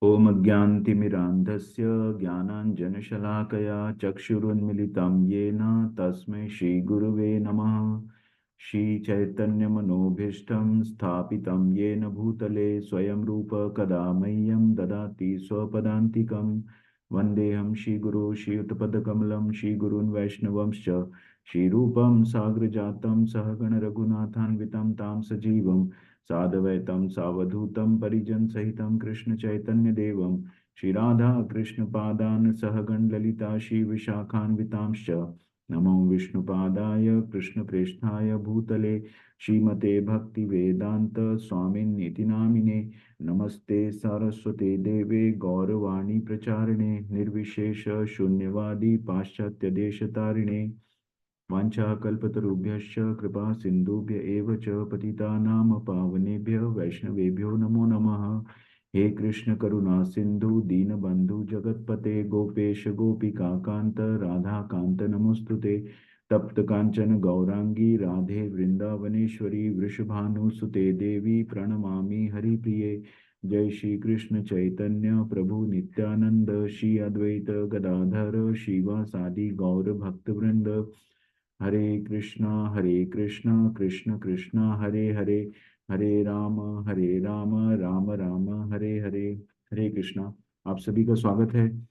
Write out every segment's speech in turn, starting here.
ॐ अज्ञानतिमिरान्धस्य ज्ञानाञ्जनशलाकया चक्षुरुन्मिलितं येन तस्मै श्रीगुरुवे नमः। श्रीचैतन्यमनोभीष्टं स्थापितं येन भूतले स्वयं रूप कदा मह्यं ददाति स्वपदान्तिकं। वन्देऽहं श्रीगुरो श्रीयुतपदकमलं श्रीगुरून् वैष्णवंश्च श्रीरूपं साग्रजातं सहगणरघुनाथान्वितं तां सजीवं साद्वैतं सावधूतं परिजनसहितं कृष्णचैतन्यदेवं श्रीराधा कृष्णपादान् सहगण ललिता श्रीविशाखान्वितांश्च नमो विष्णुपादाय कृष्णप्रेष्ठाय भूतले श्रीमते भक्तिवेदान्त स्वामिन्निति नामिने। नमस्ते सरस्वते देवे गौरवाणी प्रचारिणे निर्विशेष शून्यवादी पाश्चात्यदेशतारिणे। वाञ्छाकल्पतरुभ्यश्च कृपा सिन्धुभ्य एव च पतितानां पावनेभ्यो वैष्णवेभ्यो नमो नमः। हे कृष्ण करुणा सिन्धु दीनबन्धु जगत्पते गोपेश गोपिका कान्त राधा कान्त नमोस्तुते। तप्त कांचन गौरांगी राधे वृंदावनेश्वरी वृषभानुसुते देवी प्रणमामि हरिप्रिये। जय श्री कृष्ण चैतन्य प्रभु नित्यानंद श्री अद्वैत गदाधर श्रीवासादि गौर भक्तवृंद। हरे कृष्णा कृष्ण कृष्ण हरे हरे हरे राम राम राम हरे हरे। हरे कृष्णा। आप सभी का स्वागत है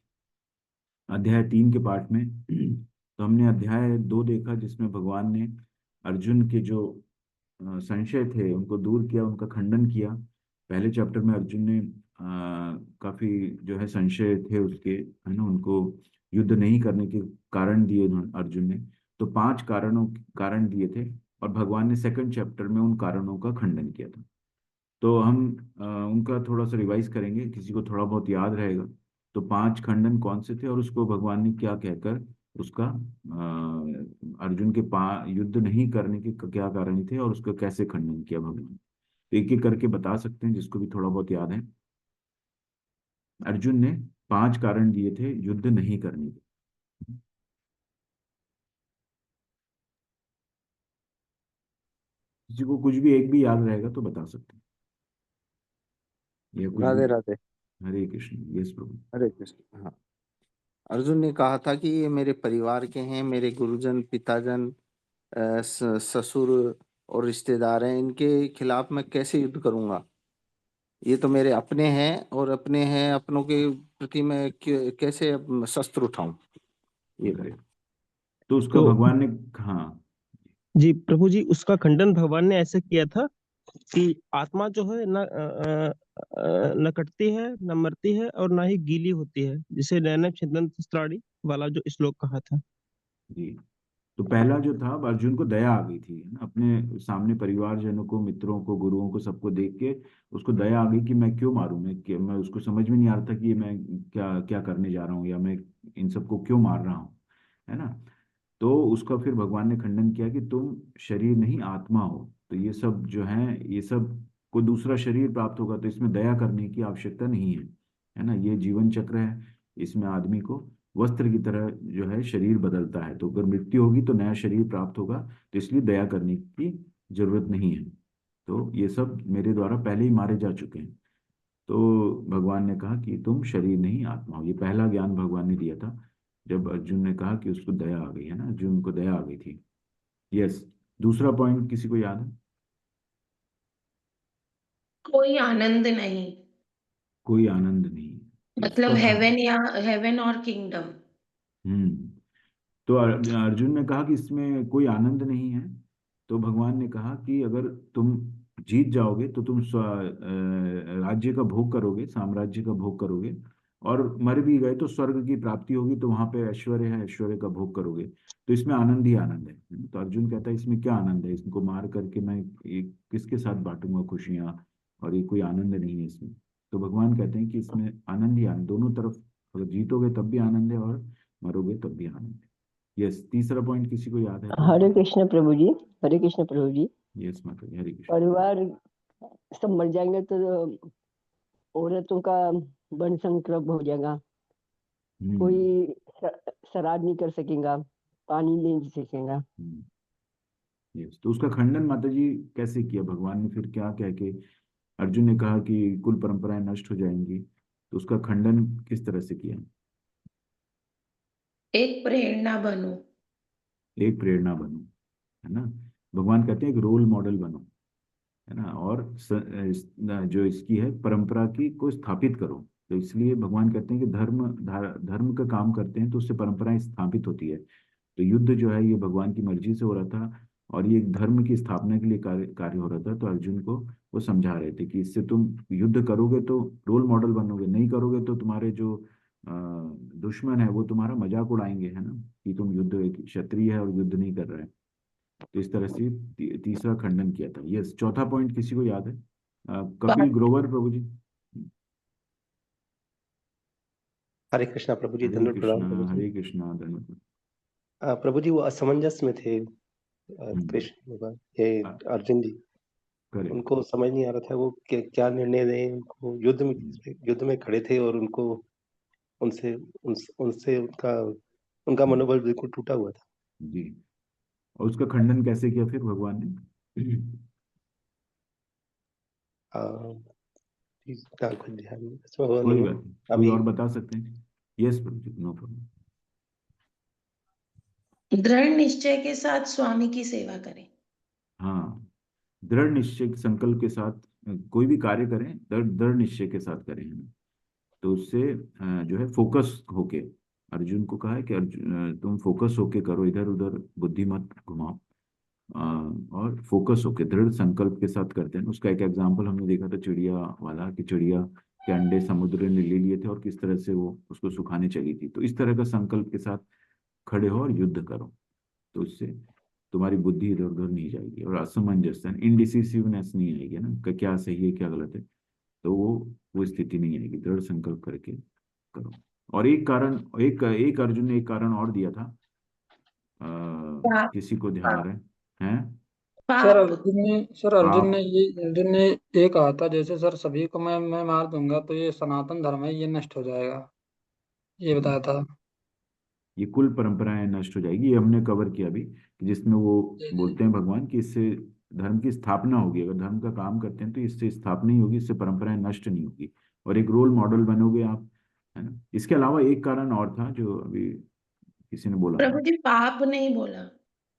अध्याय 3 के पाठ में। तो हमने अध्याय 2 देखा जिसमें भगवान ने अर्जुन के जो संशय थे उनको दूर किया, उनका खंडन किया। पहले चैप्टर में अर्जुन ने काफी जो है संशय थे उसके, है ना, उनको युद्ध नहीं करने के कारण दिए अर्जुन ने। तो 5 कारण दिए थे और भगवान ने सेकंड चैप्टर में उन कारणों का खंडन किया था। तो हम उनका थोड़ा सा रिवाइज करेंगे, किसी को थोड़ा बहुत याद रहेगा। तो 5 खंडन कौन से थे और उसको भगवान ने क्या कहकर उसका अर्जुन के युद्ध नहीं करने के क्या कारण थे और उसका कैसे खंडन किया भगवान। तो एक एक करके बता सकते हैं जिसको भी थोड़ा बहुत याद है। अर्जुन ने 5 कारण दिए थे युद्ध नहीं करने के। किसी को कुछ भी एक भी याद रहेगा तो बता सकते हैं या कुछ भी। राधे राधे। हरे कृष्ण। यस प्रभु। हरे कृष्ण। हाँ, अर्जुन ने कहा था कि ये मेरे परिवार के हैं, मेरे गुरुजन पिताजन ससुर और रिश्तेदार हैं, इनके खिलाफ मैं कैसे युद्ध करूंगा। ये तो मेरे अपने हैं और अपने हैं, अपनों के प्रति मैं कैसे शस्त्र उठाऊं। ये करेक्ट। बोला। तो उसका तो भगवान ने, हाँ। जी प्रभु जी, उसका खंडन भगवान ने ऐसे किया था कि आत्मा जो है न कटती है, न मरती है और ना ही गीली होती है, जिसे नैनव छिदन्ति स्त्राणि वाला जो श्लोक कहा था। जी। तो पहला जो था, अब अर्जुन को दया आ गई थी, है ना, अपने सामने परिवारजनों को, मित्रों को, गुरुओं को, सबको देख के उसको दया आ गई कि मैं क्यों मारूं, मैं उसको समझ में नहीं आ रहा था कि ये मैं क्या क्या करने जा रहा हूँ या मैं इन सबको क्यों मार रहा हूँ, है ना। तो उसका फिर भगवान ने खंडन किया कि तुम शरीर नहीं आत्मा हो। तो ये सब जो है, ये सब को दूसरा शरीर प्राप्त होगा तो इसमें दया करने की आवश्यकता नहीं है ना। ये जीवन चक्र है, इसमें आदमी को वस्त्र की तरह जो है शरीर बदलता है। तो अगर मृत्यु होगी तो नया शरीर प्राप्त होगा, तो इसलिए दया करने की जरूरत नहीं है। तो ये सब मेरे द्वारा पहले ही मारे जा चुके हैं। तो भगवान ने कहा कि तुम शरीर नहीं आत्मा हो। ये पहला ज्ञान भगवान ने दिया था जब अर्जुन ने कहा कि उसको दया आ गई, है ना, अर्जुन को दया आ गई थी। यस। दूसरा पॉइंट किसी को याद है? कोई आनंद नहीं। कोई आनंद नहीं। यस, मतलब चौथा। हेवन या हेवन और किंगडम। हम्म। तो अर्जुन ने कहा कि इसमें कोई आनंद नहीं है। तो भगवान ने कहा कि अगर तुम जीत जाओगे तो तुम राज्य का भोग करोगे, साम्राज्य का भोग करोगे। और मर भी गए तो स्वर्ग की प्राप्ति होगी, तो वहां पे ऐश्वर्य है, ऐश्वर्य का भोग करोगे। तो इसमें आनंद ही आनंद है। तो अर्जुन कहता है इसमें क्या आनंद है, इसको मार करके मैं एक किसके साथ बांटूंगा खुशियां, और ये कोई आनंद नहीं है इसमें। तो भगवान कहते हैं कि इसमें आनंद ही आनंद, दोनों तरफ। अगर जीतोगे तब भी आनंद है और मरोगे तब भी आनंद है। यस। तीसरा पॉइंट किसी को याद है तो हरे बताओ। कृष्ण प्रभु जी। हरे कृष्ण प्रभु जी। यस माता जी, हरे कृष्ण। परिवार सब मर जाएंगे तो औरतों का वर्ण संकर हो जाएगा। हम्म। कोई श्राद्ध नहीं कर सकेगा, पानी नहीं सकेगा। यस। तो उसका खंडन माता जी कैसे किया भगवान ने, फिर क्या कह के? अर्जुन ने कहा कि कुल परंपराएं नष्ट हो जाएंगी, तो उसका खंडन किस तरह से किया? एक प्रेरणा बनो। एक प्रेरणा बनो, है ना। भगवान कहते हैं एक रोल मॉडल बनो, है ना। और जो इसकी है परंपरा की को स्थापित करो। तो इसलिए भगवान कहते हैं कि धर्म का काम करते हैं तो उससे परंपराएं स्थापित होती है। तो युद्ध जो है ये भगवान की मर्जी से हो रहा था, और ये एक धर्म की स्थापना के लिए कार्य हो रहा था। तो अर्जुन को वो समझा रहे थे कि इससे तुम युद्ध करोगे तो रोल मॉडल बनोगे, नहीं करोगे तो तुम्हारे जो दुश्मन है वो तुम्हारा मजाक उड़ाएंगे, है ना, कि तुम युद्ध, एक क्षत्रिय है और युद्ध नहीं कर रहा है। तो इस तरह से तीसरा खंडन किया था। यस, चौथा पॉइंट किसी को याद है? कपिल ग्रोवर प्रभु जी। हरे कृष्णा प्रभु जी, हरे दंडवत प्रणाम कृष्णा, प्रभु जी। हरे कृष्णा, धन्यवाद। प्रभु जी वो असमंजस में थे, कृष्ण भगवान ये अर्जुन जी, करेक्ट। उनको समझ नहीं आ रहा था वो क्या निर्णय दें। उनको युद्ध में खड़े थे और उनको उनसे उनसे उनका उनका मनोबल बिल्कुल टूटा हुआ था। जी, और उसका खंडन कैसे किया फिर भगवान ने? आ, इस ध्यान को ध्यान में इसमें हुआ कोई नहीं बात है नहीं, कोई अभी। और बता सकते हैं? यस प्रभु जी, नो प्रॉब्लम। दृढ़ निश्चय के साथ स्वामी की सेवा करें। हाँ, दृढ़ निश्चय संकल्प के साथ कोई भी कार्य करें, दृढ़ दृढ़ निश्चय के साथ करें, है ना। तो उससे जो है फोकस होके, अर्जुन को कहा है कि अर्जुन तुम फोकस होके करो, इधर उधर बुद्धि मत घुमाओ। और फोकस होके दृढ़ संकल्प के साथ करते हैं। उसका एक एग्जाम्पल हमने देखा था चिड़िया वाला, कि चिड़िया के अंडे समुद्र ने ले लिए थे और किस तरह से वो उसको सुखाने चली थी। तो इस तरह का संकल्प के साथ खड़े हो और युद्ध करो, तो इससे तुम्हारी बुद्धि इधर उधर नहीं जाएगी, और असमंजस इनडिसिसिवनेस नहीं आएगी ना, कि क्या सही है क्या गलत है। तो वो स्थिति नहीं आएगी, दृढ़ संकल्प करके करो। और एक कारण, एक एक अर्जुन ने एक कारण और दिया था। अ, पाप। किसी को ध्यान आ रहा है? हैं? पाप। सर अर्जुन पाप। ने ये कहा था, जैसे सर सभी को मैं मार दूंगा तो ये सनातन धर्म है ये नष्ट हो जाएगा, ये बताया था। ये कुल परंपराएं नष्ट हो जाएगी, ये हमने कवर किया अभी, कि जिसमें वो जी जी। बोलते हैं भगवान कि इससे धर्म की स्थापना होगी। अगर धर्म का काम करते हैं तो इससे स्थापना ही होगी, इससे परंपराएं नष्ट नहीं होगी, और एक रोल मॉडल बनोगे आप, है ना। इसके अलावा एक कारण और था जो अभी किसी ने बोला प्रभु था। जी पाप नहीं बोला।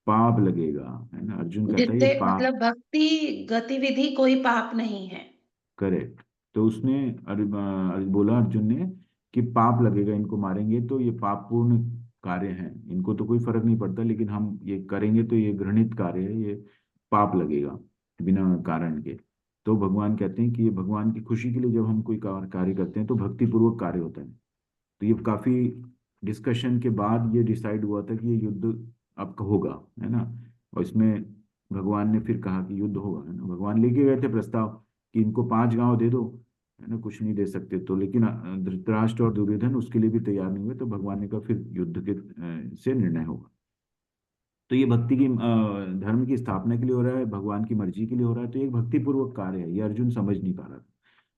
पाप लगेगा, है ना। अर्जुन कहता है ये जिससे पाप। मतलब भक्ति गतिविधि कोई पाप नहीं है। करेक्ट। तो उसने बोला अर्जुन ने कि पाप लगेगा, इनको मारेंगे तो ये पापपूर्ण कार्य है, इनको तो कोई फर्क नहीं पड़ता, लेकिन हम ये करेंगे तो ये घृणित कार्य है, ये पाप लगेगा बिना कारण के। तो भगवान कहते हैं कि ये भगवान की खुशी के लिए जब हम कोई कार्य करते हैं तो भक्ति पूर्वक कार्य होता है। तो ये काफी डिस्कशन के बाद ये डिसाइड हुआ था कि ये युद्ध अब होगा, है ना। और इसमें भगवान ने फिर कहा कि युद्ध होगा, है ना। भगवान लेके गए थे प्रस्ताव कि इनको 5 गांव दे दो, है ना, कुछ नहीं दे सकते तो, लेकिन धृतराष्ट्र और दुर्योधन उसके लिए भी तैयार नहीं हुए। तो भगवान ने कहा फिर युद्ध के से निर्णय होगा। तो ये भक्ति की धर्म की स्थापना के लिए हो रहा है, भगवान की मर्जी के लिए हो रहा है, तो ये एक भक्तिपूर्वक कार्य है। ये अर्जुन समझ नहीं पा रहा था,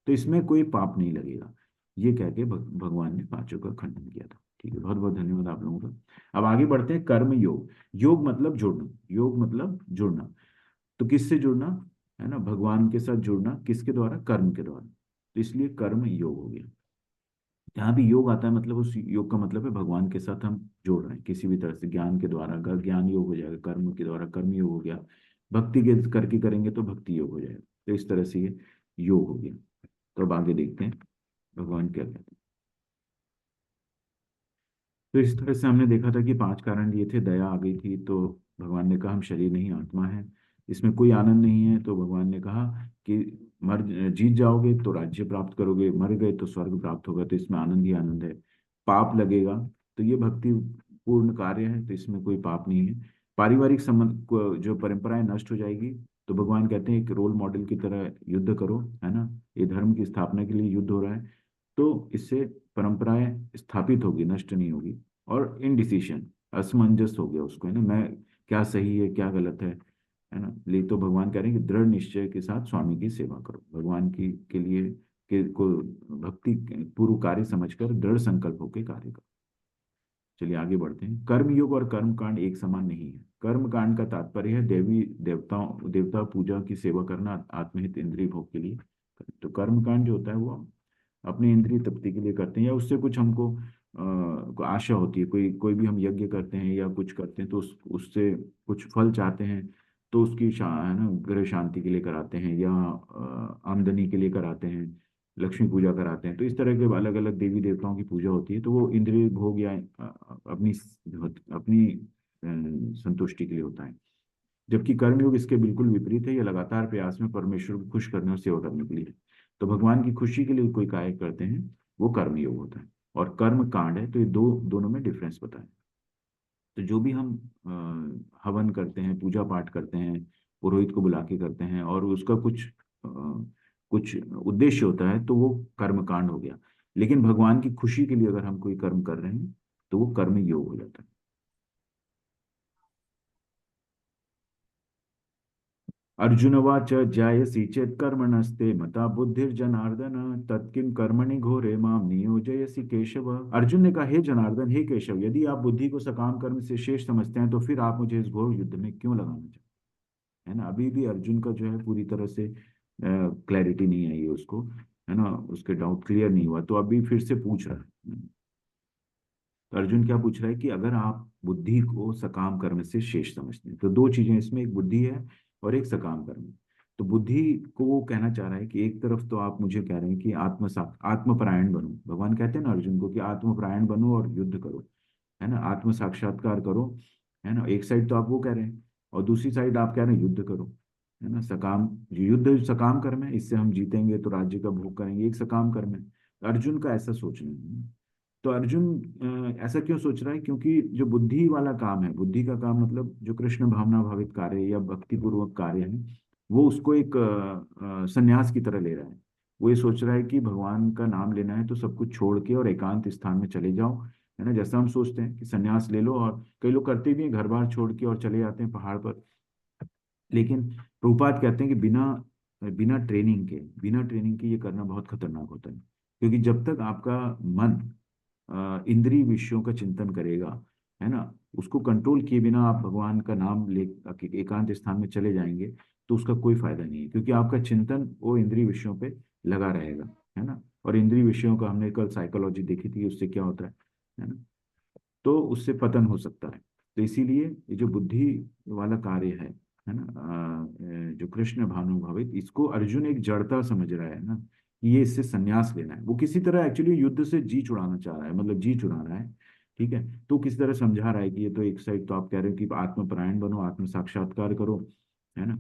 तो इसमें कोई पाप नहीं लगेगा, ये कह के भगवान ने पांचों का खंडन किया था। ठीक है, बहुत बहुत धन्यवाद आप लोगों का। अब आगे बढ़ते हैं। कर्म योग। योग मतलब जुड़ना, योग मतलब जुड़ना। तो किससे जुड़ना, है ना, भगवान के साथ जुड़ना, किसके द्वारा? कर्म के द्वारा। तो इसलिए कर्म योग हो गया। जहाँ भी योग आता है मतलब उस योग का मतलब है भगवान के साथ हम जोड़ रहे हैं किसी भी तरह से, ज्ञान के द्वारा अगर ज्ञान योग हो जाएगा, कर्म के द्वारा कर्म योग हो गया, भक्ति के करके करेंगे तो भक्ति योग हो जाएगा। तो इस तरह से ये योग हो गया। तो अब आगे देखते हैं भगवान क्या कहते हैं। तो इस तरह से हमने देखा था कि 5 कारण ये थे। दया आ गई थी तो भगवान ने कहा हम शरीर नहीं आत्मा है, इसमें कोई आनंद नहीं है। तो भगवान ने कहा कि मर जीत जाओगे तो राज्य प्राप्त करोगे, मर गए तो स्वर्ग प्राप्त होगा, तो इसमें आनंद ही आनंद है। पाप लगेगा तो ये भक्ति पूर्ण कार्य है, तो इसमें कोई पाप नहीं है। पारिवारिक संबंध जो परंपराएं नष्ट हो जाएगी, तो भगवान कहते हैं एक रोल मॉडल की तरह युद्ध करो, है ना। ये धर्म की स्थापना के लिए युद्ध हो रहा है, तो इससे परंपराएं स्थापित होगी, नष्ट नहीं होगी। और इनडिसीशन, असमंजस हो गया उसको, है ना, मैं क्या सही है क्या गलत है ना। ले तो भगवान कह रहे हैं कि दृढ़ निश्चय के साथ स्वामी की सेवा करो, भगवान की के लिए के को भक्ति पूर्व कार्य समझकर दृढ़ संकल्प होकर कार्य करो। चलिए आगे बढ़ते हैं। कर्म योग और कर्म कांड एक समान नहीं है। कर्म कांड का तात्पर्य है देवी देवता पूजा की सेवा करना, आत्महित इंद्रिय भोग के लिए। तो कर्म कांड जो होता है वो अपनी इंद्रिय तृप्ति के लिए करते हैं, या उससे कुछ हमको आशा होती है, कोई कोई भी हम यज्ञ करते हैं या कुछ करते हैं तो उससे कुछ फल चाहते हैं, तो उसकी है ना ग्रह शांति के लिए कराते हैं, या आमदनी के लिए कराते हैं, लक्ष्मी पूजा कराते हैं। तो इस तरह के अलग अलग देवी देवताओं की पूजा होती है, तो वो इंद्रिय भोग या अपनी अपनी संतुष्टि के लिए होता है। जबकि कर्मयोग इसके बिल्कुल विपरीत है, ये लगातार प्रयास में परमेश्वर को खुश करने और सेवा करने के लिए है। तो भगवान की खुशी के लिए कोई कार्य करते हैं, वो कर्मयोग होता है। और कर्म कांड है, तो ये दोनों में डिफरेंस बताएं। तो जो भी हम हवन करते हैं, पूजा पाठ करते हैं, पुरोहित को बुला के करते हैं, और उसका कुछ उद्देश्य होता है, तो वो कर्म कांड हो गया। लेकिन भगवान की खुशी के लिए अगर हम कोई कर्म कर रहे हैं, तो वो कर्म योग हो जाता है। अर्जुनवाच ज्यायसि चेत् कर्मणस्ते मता बुद्धिर्जनार्दन तत्किं कर्मणि घोरे माम नियोजयसि केशव। अर्जुन ने कहा, हे जनार्दन, हे केशव, यदि आप बुद्धि को सकाम कर्म से शेष समझते हैं, तो फिर आप मुझे इस घोर युद्ध में क्यों लगाना चाहते हैं? है ना, अभी भी अर्जुन का जो है पूरी तरह से क्लैरिटी नहीं आई है उसको, है ना, उसके डाउट क्लियर नहीं हुआ, तो अभी फिर से पूछ रहा है। तो अर्जुन क्या पूछ रहा है कि अगर आप बुद्धि को सकाम कर्म से शेष समझते हैं, तो दो चीजें इसमें, एक बुद्धि है और एक सकाम कर्म है। तो बुद्धि को वो कहना चाह रहा है कि एक तरफ तो आप मुझे कह रहे हैं कि आत्मपरायण बनो, भगवान कहते हैं ना अर्जुन को कि आत्मपरायण बनो और युद्ध करो, है ना, आत्म साक्षात्कार करो, है ना। एक साइड तो आप वो कह रहे हैं, और दूसरी साइड आप कह रहे हैं युद्ध करो, है ना। सकाम युद्ध सकाम कर्म है, इससे हम जीतेंगे तो राज्य का भोग करेंगे, एक सकाम कर्म है। अर्जुन का ऐसा सोचना है। तो अर्जुन ऐसा क्यों सोच रहा है? क्योंकि जो बुद्धि वाला काम है, बुद्धि का काम मतलब जो कृष्ण भावना भावित कार्य या भक्ति पूर्वक कार्य है, वो उसको एक संन्यास की तरह ले रहा है। वो ये सोच रहा है कि भगवान का नाम लेना है तो सब कुछ छोड़ के और एकांत स्थान में चले जाओ, है ना। जैसा हम सोचते हैं कि संन्यास ले लो, और कई लोग करते भी हैं, घर बार छोड़ के और चले जाते हैं पहाड़ पर। लेकिन प्रभुपाद कहते हैं कि बिना बिना ट्रेनिंग के ये करना बहुत खतरनाक होता है। क्योंकि जब तक आपका मन इंद्रिय विषयों का चिंतन करेगा, है ना, उसको कंट्रोल किए बिना आप भगवान का नाम ले एकांत स्थान में चले जाएंगे, तो उसका कोई फायदा नहीं है, क्योंकि आपका चिंतन वो इंद्रिय विषयों पे लगा रहेगा, है ना। और इंद्रिय विषयों का हमने कल साइकोलॉजी देखी थी, उससे क्या होता है ना, तो उससे पतन हो सकता है। तो इसीलिए ये जो बुद्धि वाला कार्य है ना, जो कृष्ण भानुभावित, इसको अर्जुन एक जड़ता समझ रहा है ना, कि ये इससे संन्यास लेना है। वो किसी तरह एक्चुअली युद्ध से जी छुड़ाना चाह रहा है, मतलब जी छुड़ा रहा है, ठीक है। तो किसी तरह समझा रहा है कि ये तो एक साइड तो आप कह रहे हो कि आत्मपरायण बनो, आत्म साक्षात्कार करो, है ना,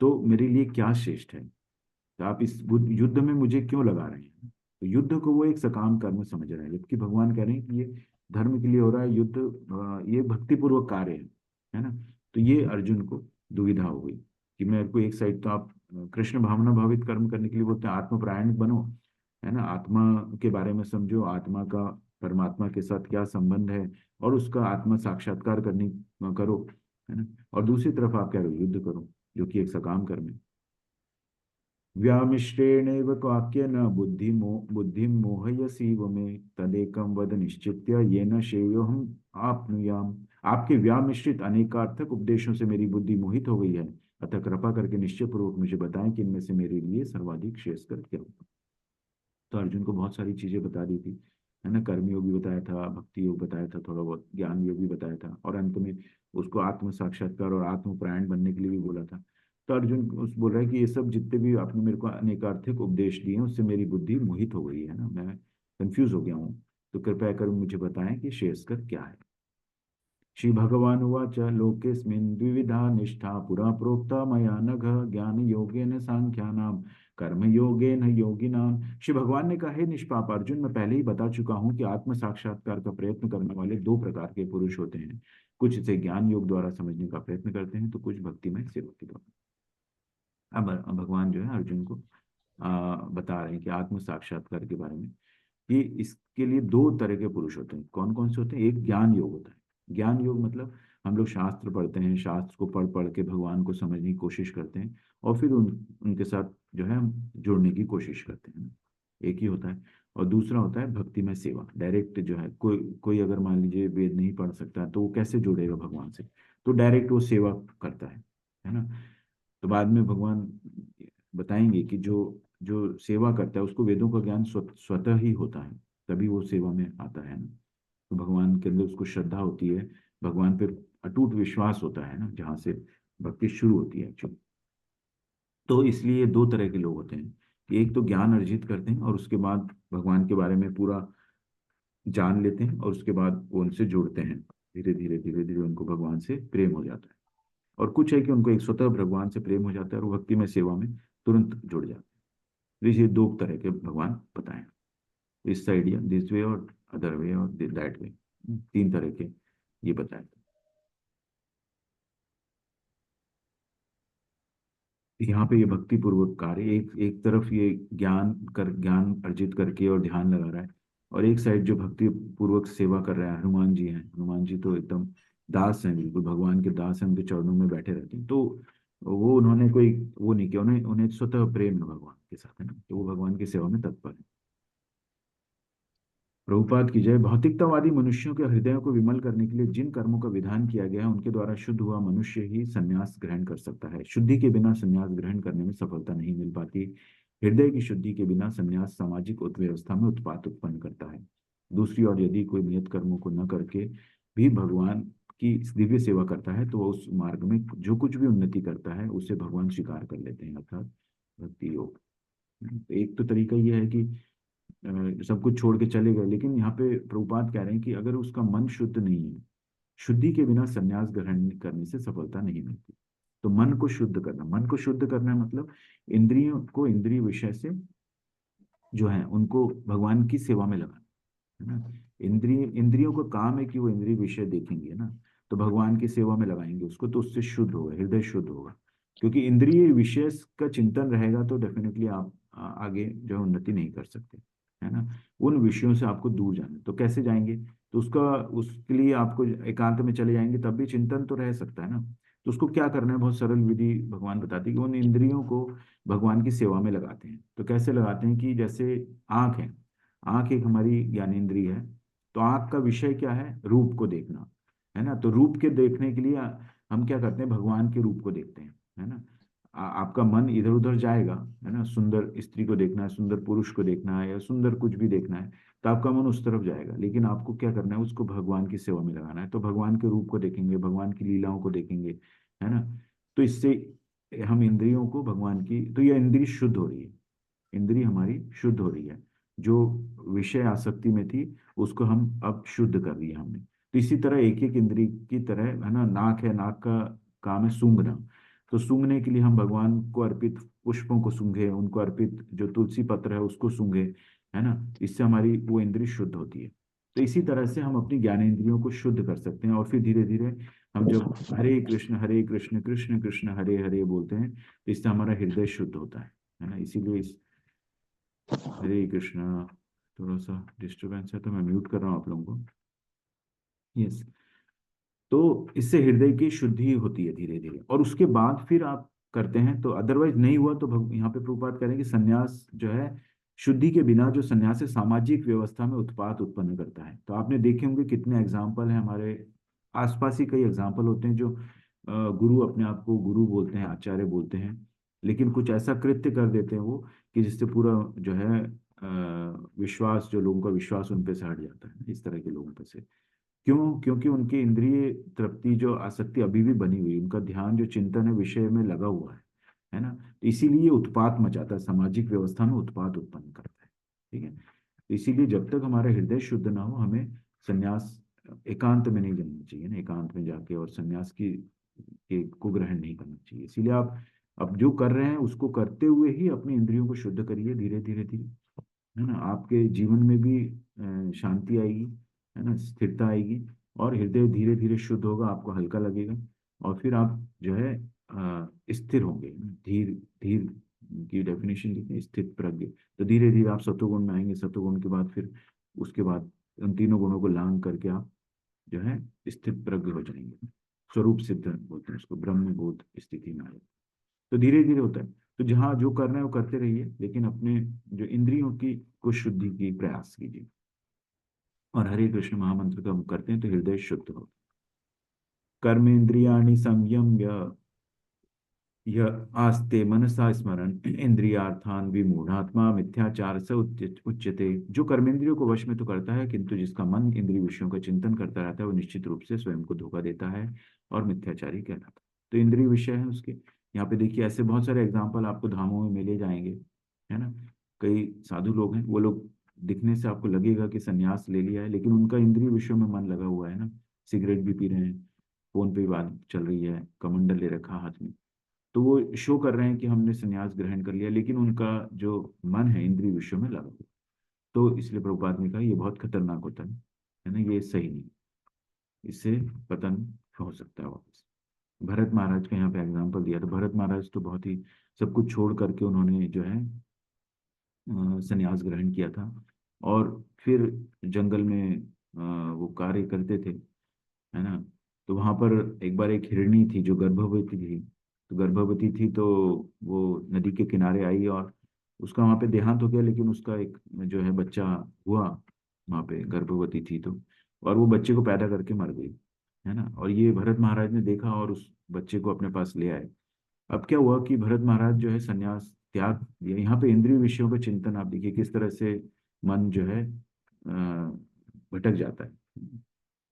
तो मेरे लिए क्या श्रेष्ठ है, तो आप इस युद्ध में मुझे क्यों लगा रहे हैं? तो युद्ध को वो एक सकाम कर्म समझ रहा है, जबकि भगवान कह रहे हैं कि ये धर्म के लिए हो रहा है युद्ध, ये भक्ति पूर्वक कार्य है ना। तो ये अर्जुन को दुविधा हो गई कि मेरे को एक साइड तो आप कृष्ण भावना भावित कर्म करने के लिए बोलते हैं, आत्मपरायण बनो, है ना, आत्मा के बारे में समझो, आत्मा का परमात्मा के साथ क्या संबंध है, और उसका आत्मा साक्षात्कार करनी करो, है ना। और दूसरी तरफ आप कह रहे हो युद्ध करो, जो कि एक सकाम कर्म है। व्यामिश्रेणेव वाक्येन बुद्धिं मोहयसीव मे तदेकं वद निश्चित्य येन श्रेयोऽहम् आप्नुयाम्। आपके व्यामिश्रित अनेकार्थक उपदेशों से मेरी बुद्धि मोहित हो गई है, अतः कृपा करके निश्चय पूर्वक मुझे बताएं कि इनमें से मेरे लिए सर्वाधिक श्रेयस्कर क्या होगा। तो अर्जुन को बहुत सारी चीजें बता दी थी, है ना, कर्मयोग भी बताया था, भक्ति योग बताया था, थोड़ा बहुत ज्ञान योग भी बताया था, और अंत में उसको आत्म साक्षात्कार और आत्मपरायण बनने के लिए भी बोला था। तो अर्जुन उस बोल रहा है कि ये सब जितने भी आपने मेरे को अनेकार्थिक उपदेश दिए हैं, उससे मेरी बुद्धि मोहित हो गई है ना, मैं कंफ्यूज हो गया हूँ। तो कृपया कर मुझे बताएं कि श्रेयस्कर क्या है। श्री भगवान उवाच लोकेस्मिन् द्विविधा निष्ठा पुरा प्रोक्ता मया नघ ज्ञानयोगेन सांख्यानां कर्मयोगेन योगिनाम। श्री भगवान ने कहा, हे निष्पाप अर्जुन, मैं पहले ही बता चुका हूँ कि आत्म साक्षात्कार का प्रयत्न करने वाले दो प्रकार के पुरुष होते हैं। कुछ इसे ज्ञान योग द्वारा समझने का प्रयत्न करते हैं, तो कुछ भक्तिमय सेवा के द्वारा। अब भगवान जो है अर्जुन को बता रहे हैं कि आत्म साक्षात्कार के बारे में, कि इसके लिए दो तरह के पुरुष होते हैं। कौन कौन से होते हैं? एक ज्ञान योग होता है। ज्ञान योग मतलब हम लोग शास्त्र पढ़ते हैं, शास्त्र को पढ़ पढ़ के भगवान को समझने की कोशिश करते हैं, और फिर उनके साथ जो है हम जुड़ने की कोशिश करते हैं, एक ही होता है। और दूसरा होता है भक्तिमय सेवा, डायरेक्ट जो है, कोई कोई अगर मान लीजिए वेद नहीं पढ़ सकता, तो वो कैसे जुड़ेगा भगवान से? तो डायरेक्ट वो सेवा करता है ना। तो बाद में भगवान बताएंगे कि जो जो सेवा करता है उसको वेदों का ज्ञान स्वतः ही होता है, तभी वो सेवा में आता है ना। तो भगवान के अंदर उसको श्रद्धा होती है, भगवान पर अटूट विश्वास होता है ना, जहाँ से भक्ति शुरू होती है एक्चुअली। तो इसलिए दो तरह के लोग होते हैं कि एक तो ज्ञान अर्जित करते हैं और उसके बाद भगवान के बारे में पूरा जान लेते हैं और उसके बाद वो उनसे जुड़ते हैं, धीरे धीरे उनको भगवान से प्रेम हो जाता है। और कुछ है कि उनको एक स्वतः भगवान से प्रेम हो जाता है और वो भक्ति में सेवा में तुरंत जुड़ जाते हैं। तो ये दो तरह के भगवान बताए, इस आइडिया दिस वे और अदर वे और दैट वे, तीन तरह के ये बताए। यहाँ पे ये भक्ति पूर्वक कार्य, एक एक तरफ ये ज्ञान अर्जित करके और ध्यान लगा रहा है, और एक साइड जो भक्ति पूर्वक सेवा कर रहा है, हनुमान जी हैं। हनुमान जी तो एकदम दास हैं, बिल्कुल भगवान के दास हैं, उनके चरणों में बैठे रहते हैं। तो वो उन्होंने कोई वो नहीं किया, उन्हें उन्हें स्वतः प्रेम है भगवान के साथ, है ना, तो वो भगवान की सेवा में तत्पर है। प्रभुपाद की जय। भौतिकतावादी मनुष्यों के हृदयों को विमल करने के लिए जिन कर्मों का विधान किया गया है उनके द्वारा शुद्ध हुआ मनुष्य ही संन्यास ग्रहण कर सकता है। शुद्धि के बिना संन्यास ग्रहण करने में सफलता नहीं मिल पाती। हृदय की शुद्धि के बिना संन्यास सामाजिक व्यवस्था में उत्पात उत्पन्न करता है। दूसरी ओर यदि कोई नियत कर्मों को न करके भी भगवान की इस दिव्य सेवा करता है तो वह उस मार्ग में जो कुछ भी उन्नति करता है उसे भगवान स्वीकार कर लेते हैं, अर्थात भक्ति योग। एक तो तरीका यह है कि सब कुछ छोड़ के चले गए, लेकिन यहाँ पे प्रभुपाद कह रहे हैं कि अगर उसका मन शुद्ध नहीं है, शुद्धि के बिना संन्यास ग्रहण करने से सफलता नहीं मिलती। तो मन को शुद्ध करना, मन को शुद्ध करना मतलब इंद्रियों को इंद्रिय विषय से जो है उनको भगवान की सेवा में लगाना, है ना। इंद्रियों का काम है कि वो इंद्रिय विषय देखेंगे ना, तो भगवान की सेवा में लगाएंगे उसको, तो उससे शुद्ध होगा, हृदय शुद्ध होगा। क्योंकि इंद्रिय विषय का चिंतन रहेगा तो डेफिनेटली आप आगे जो है उन्नति नहीं कर सकते, है ना। उन विषयों से आपको दूर जाना है। तो कैसे जाएंगे, तो उसके लिए आपको एकांत में चले जाएंगे, तब भी चिंतन तो रह सकता है ना। तो उसको क्या करना है, बहुत सरल विधि भगवान बताते हैं कि उन इंद्रियों को भगवान की सेवा में लगाते हैं। तो कैसे लगाते हैं कि जैसे आंख है, आंख एक हमारी ज्ञानेंद्रिय है, तो आंख का विषय क्या है, रूप को देखना, है ना। तो रूप के देखने के लिए हम क्या करते हैं, भगवान के रूप को देखते हैं, है ना। आपका मन इधर उधर जाएगा, है ना, सुंदर स्त्री को देखना है, सुंदर पुरुष को देखना है, या सुंदर कुछ भी देखना है, तो आपका मन उस तरफ जाएगा। लेकिन आपको क्या करना है, उसको भगवान की सेवा में लगाना है। तो भगवान के रूप को देखेंगे, भगवान की लीलाओं को देखेंगे, है ना। तो इससे हम इंद्रियों को भगवान की, तो यह इंद्रिय शुद्ध हो रही है, इंद्रिय हमारी शुद्ध हो रही है। जो विषय आसक्ति में थी उसको हम अब शुद्ध कर दिया हमने। तो इसी तरह एक एक इंद्रिय की तरह, है ना, नाक है, नाक का काम है सूंघना, तो सूंघने के लिए हम भगवान को अर्पित पुष्पों को सूंघे, उनको अर्पित जो तुलसी पत्र है उसको सूंघे, है ना। इससे हमारी वो इंद्रिय शुद्ध होती है। तो इसी तरह से हम अपनी ज्ञानेंद्रियों को शुद्ध कर सकते हैं, और फिर धीरे धीरे हम जब हरे कृष्ण कृष्ण कृष्ण हरे हरे बोलते हैं तो इससे हमारा हृदय शुद्ध होता है ना। इसीलिए हरे कृष्णा। थोड़ा सा डिस्टरबेंस है तो मैं म्यूट कर रहा हूँ आप लोगों को। यस। तो इससे हृदय की शुद्धि होती है धीरे धीरे, और उसके बाद फिर आप करते हैं। तो अदरवाइज नहीं हुआ तो यहाँ पे प्रभुपाद कह रहे हैं कि संन्यास जो है, शुद्धि के बिना जो संन्यास है सामाजिक व्यवस्था में उत्पात उत्पन्न करता है। तो आपने देखे होंगे कितने एग्जाम्पल हैं, हमारे आसपास ही कई एग्जाम्पल होते हैं जो गुरु अपने आप को गुरु बोलते हैं, आचार्य बोलते हैं, लेकिन कुछ ऐसा कृत्य कर देते हैं वो कि जिससे पूरा जो है विश्वास, जो लोगों का विश्वास उन पे से हट जाता है, इस तरह के लोगों पे से। क्यों? क्योंकि उनकी इंद्रिय तृप्ति जो आसक्ति अभी भी बनी हुई, उनका ध्यान जो चिंतन है विषय में लगा हुआ है ना। तो इसीलिए उत्पात मचाता है, सामाजिक व्यवस्था में उत्पात उत्पन्न करता है, ठीक है। तो इसीलिए जब तक हमारा हृदय शुद्ध ना हो, हमें संन्यास एकांत में नहीं जाना चाहिए ना, एकांत में जाके और संन्यास को ग्रहण नहीं करना चाहिए। इसीलिए आप अब जो कर रहे हैं उसको करते हुए ही अपनी इंद्रियों को शुद्ध करिए, धीरे धीरे धीरे, है ना। आपके जीवन में भी शांति आएगी, है ना, स्थिरता आएगी, और हृदय धीरे धीरे शुद्ध होगा, आपको हल्का लगेगा, और फिर आप जो है स्थिर होंगे। धीर धीर की डेफिनेशन लिखते हैं, स्थित प्रज्ञ। तो धीरे धीरे आप सत्वगुण में आएंगे, सत्वगुण के बाद फिर उसके बाद उन तीनों गुणों को लांग करके आप जो है स्थित प्रज्ञ हो जाएंगे। स्वरूप सिद्ध बोलते हैं उसको, ब्रह्म बोध स्थिति में आए। तो धीरे धीरे होता है। तो जहाँ जो करना है वो करते रहिए, लेकिन अपने जो इंद्रियों की को शुद्धि की प्रयास कीजिए, और हरे कृष्ण महामंत्र का हम करते हैं तो हृदय शुद्ध हो। कर्मेंद्रियाणि संयम्य यह आस्ते मनसा स्मरण इंद्रियार्थान विमूढ़ात्मा मिथ्याचार से उच्यते। जो कर्मेंद्रियों को वश में तो करता है, किंतु जिसका मन इंद्रिय विषयों का चिंतन करता रहता है, वो निश्चित रूप से स्वयं को धोखा देता है और मिथ्याचारी कहलाता है। तो इंद्रिय विषय है उसके। यहाँ पे देखिए ऐसे बहुत सारे एग्जाम्पल आपको धामों में मिले जाएंगे, है ना। कई साधु लोग हैं, वो लोग दिखने से आपको लगेगा कि संन्यास ले लिया है, लेकिन उनका इंद्रिय विषयों में मन लगा हुआ है ना। सिगरेट भी पी रहे हैं, फोन पे बात चल रही है, कमंडल ले रखा हाथ में, तो वो शो कर रहे हैं कि हमने संन्यास ग्रहण कर लिया, लेकिन उनका जो मन है इंद्रिय विषयों में लगा हुआ। तो इसलिए प्रभुपाद ने कहा ये बहुत खतरनाक होता है ना, ये सही नहीं, इससे पतन हो सकता है वापस। भरत महाराज का यहाँ पे एग्जाम्पल दिया, तो भरत महाराज तो बहुत ही सब कुछ छोड़ करके उन्होंने जो है संन्यास ग्रहण किया था, और फिर जंगल में वो कार्य करते थे, है ना। तो वहां पर एक बार एक हिरणी थी जो गर्भवती थी। तो गर्भवती थी तो वो नदी के किनारे आई, और उसका वहां पे देहांत हो गया, लेकिन उसका एक जो है बच्चा हुआ वहां पे, गर्भवती थी तो, और वो बच्चे को पैदा करके मर गई, है ना। और ये भरत महाराज ने देखा और उस बच्चे को अपने पास ले आए। अब क्या हुआ कि भरत महाराज जो है संन्यास त्याग दिया। यहाँ पे इंद्रिय विषयों का चिंतन आप देखिए किस तरह से मन जो है भटक जाता है।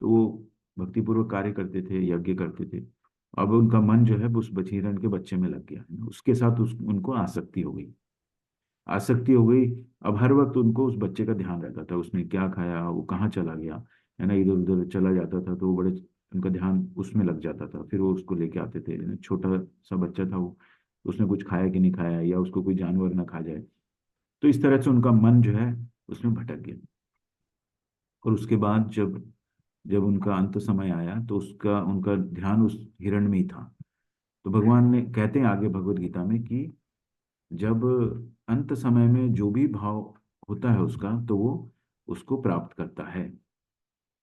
तो वो भक्तिपूर्वक कार्य करते थे, यज्ञ करते थे, अब उनका मन जो है उस बछीरन के बच्चे में लग गया, उसके साथ उनको आसक्ति हो गई। आसक्ति हो गई। अब हर वक्त उनको उस बच्चे का ध्यान रहता था, उसने क्या खाया, वो कहाँ चला गया, है ना। इधर उधर चला जाता था तो वो बड़े, उनका ध्यान उसमें लग जाता था। फिर वो उसको लेके आते थे, है ना, छोटा सा बच्चा था वो, उसने कुछ खाया कि नहीं खाया, या उसको कोई जानवर ना खा जाए। तो इस तरह से उनका मन जो है उसमें भटक गया। और उसके बाद जब जब उनका अंत समय आया तो उसका उनका ध्यान उस हिरण में ही था। तो भगवान ने कहते हैं आगे भगवत गीता में कि जब अंत समय में जो भी भाव होता है उसका, तो वो उसको प्राप्त करता है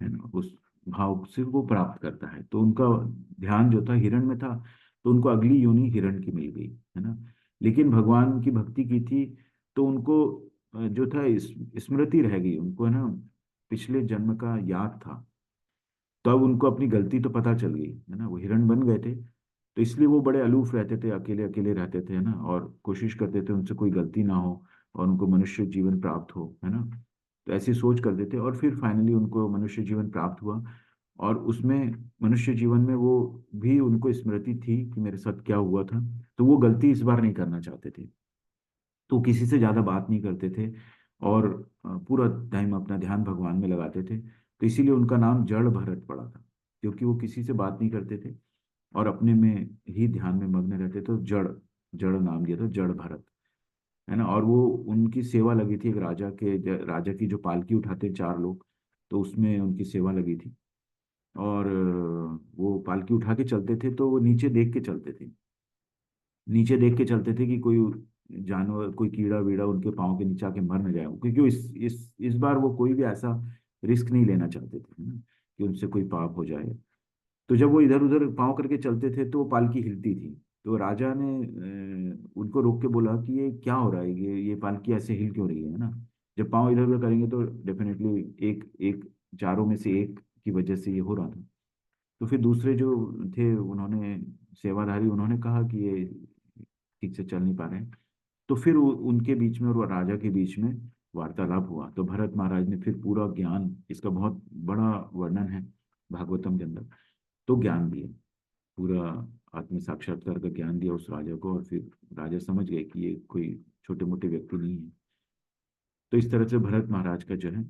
ना, उस भाव से वो प्राप्त करता है। तो उनका ध्यान जो था हिरण में था, तो उनको अगली योनि हिरण की मिल गई, है ना। लेकिन भगवान की भक्ति की थी, तो उनको जो था स्मृति रह गई उनको, है ना, पिछले जन्म का याद था। तब उनको अपनी गलती तो पता चल गई, है ना, वो हिरण बन गए थे। तो इसलिए वो बड़े अलूफ रहते थे, अकेले अकेले रहते थे, है ना, और कोशिश करते थे उनसे कोई गलती ना हो और उनको मनुष्य जीवन प्राप्त हो, है ना। तो ऐसी सोच करते थे, और फिर फाइनली उनको मनुष्य जीवन प्राप्त हुआ। और उसमें मनुष्य जीवन में वो भी उनको स्मृति थी कि मेरे साथ क्या हुआ था, तो वो गलती इस बार नहीं करना चाहते थे। तो किसी से ज्यादा बात नहीं करते थे, और पूरा टाइम अपना ध्यान भगवान में लगाते थे। तो इसीलिए उनका नाम जड़ भरत पड़ा था, क्योंकि वो किसी से बात नहीं करते थे और अपने में ही ध्यान में मग्न रहते थे। तो जड़ जड़ नाम दिया था, जड़ भरत, है ना। और वो उनकी सेवा लगी थी, एक राजा की जो पालकी उठाते हैं चार लोग, तो उसमें उनकी सेवा लगी थी। और वो पालकी उठा के चलते थे, तो वो नीचे देख के चलते थे, नीचे देख के चलते थे कि कोई जानवर, कोई कीड़ा वीड़ा उनके पाँव के नीचे आके मर न जाए, क्योंकि इस बार वो कोई भी ऐसा रिस्क नहीं लेना चाहते थे, है ना, कि उनसे कोई पाप हो जाए। तो जब वो इधर उधर पाँव करके चलते थे तो वो पालकी हिलती थी। तो राजा ने उनको रोक के बोला कि ये क्या हो रहा है, ये पालकी ऐसे हिल क्यों रही है ना। जब पाँव इधर उधर करेंगे तो डेफिनेटली एक एक चारों में से एक की वजह से ये हो रहा था। तो फिर दूसरे जो थे, उन्होंने सेवाधारी, उन्होंने कहा कि ये ठीक से चल नहीं पा रहे हैं। तो फिर उनके बीच में और वो राजा के बीच में वार्तालाप हुआ। तो भरत महाराज ने फिर पूरा ज्ञान, इसका बहुत बड़ा वर्णन है भागवतम के अंदर, तो ज्ञान दिया, पूरा आत्म साक्षात्कार का ज्ञान दिया उस राजा को। और फिर राजा समझ गए कि ये कोई छोटे मोटे व्यक्ति नहीं है। तो इस तरह से भरत महाराज का जो है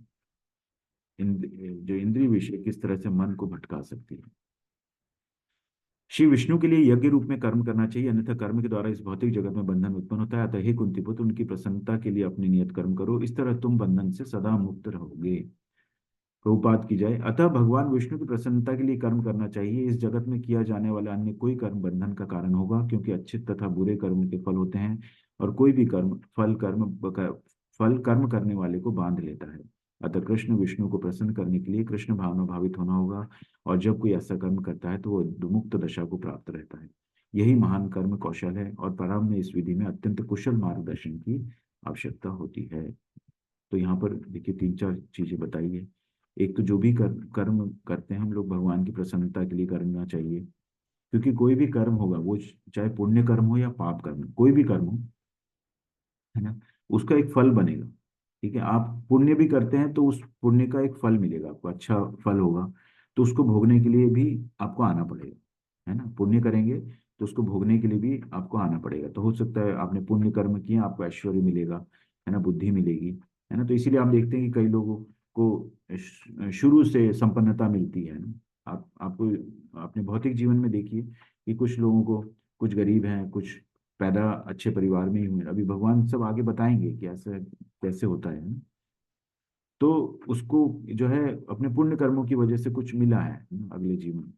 जो इंद्रिय विषय किस तरह से मन को भटका सकती है। श्री विष्णु के लिए यज्ञ रूप में कर्म करना चाहिए, अन्यथा कर्म के द्वारा इस भौतिक जगत में बंधन उत्पन्न होता है। अतः हे कुंती पुत्र, उनकी प्रसन्नता के लिए अपनी नियत कर्म करो, इस तरह तुम बंधन से सदा मुक्त रहोगे। प्रभुपाद की जाए। अतः भगवान विष्णु की प्रसन्नता के लिए कर्म करना चाहिए। इस जगत में किया जाने वाला अन्य कोई कर्म बंधन का कारण होगा, क्योंकि अच्छे तथा बुरे कर्म के फल होते हैं, और कोई भी कर्म फल कर्म करने वाले को बांध लेता है। अतः कृष्ण विष्णु को प्रसन्न करने के लिए कृष्ण भावना भावित होना होगा, और जब कोई ऐसा कर्म करता है तो वो मुक्त दशा को प्राप्त रहता है। यही महान कर्म कौशल है, और परम में इस विधि में अत्यंत कुशल मार्गदर्शन की आवश्यकता होती है। तो यहाँ पर देखिए तीन चार चीजें बताई है। एक तो जो भी कर्म करते हैं हम लोग, भगवान की प्रसन्नता के लिए करना चाहिए। क्योंकि कोई भी कर्म होगा, वो चाहे पुण्य कर्म हो या पाप कर्म हो, कोई भी कर्म हो, है ना, उसका एक फल बनेगा। ठीक है, आप पुण्य भी करते हैं तो उस पुण्य का एक फल मिलेगा आपको, अच्छा फल होगा, तो उसको भोगने के लिए भी आपको आना पड़ेगा, है ना। पुण्य करेंगे तो उसको भोगने के लिए भी आपको आना पड़ेगा। तो हो सकता है आपने पुण्य कर्म किया, आपको ऐश्वर्य मिलेगा, है ना, बुद्धि मिलेगी, है ना। तो इसीलिए आप देखते हैं कि कई लोगों को शुरू से संपन्नता मिलती है ना। आपको अपने भौतिक जीवन में देखिए कि कुछ लोगों को, कुछ गरीब हैं, कुछ पैदा अच्छे परिवार में ही हुए, अभी भगवान सब आगे बताएंगे कि ऐसे कैसे होता है ना। तो उसको जो है अपने पुण्य कर्मों की वजह से कुछ मिला है ना, अगले जीवन में।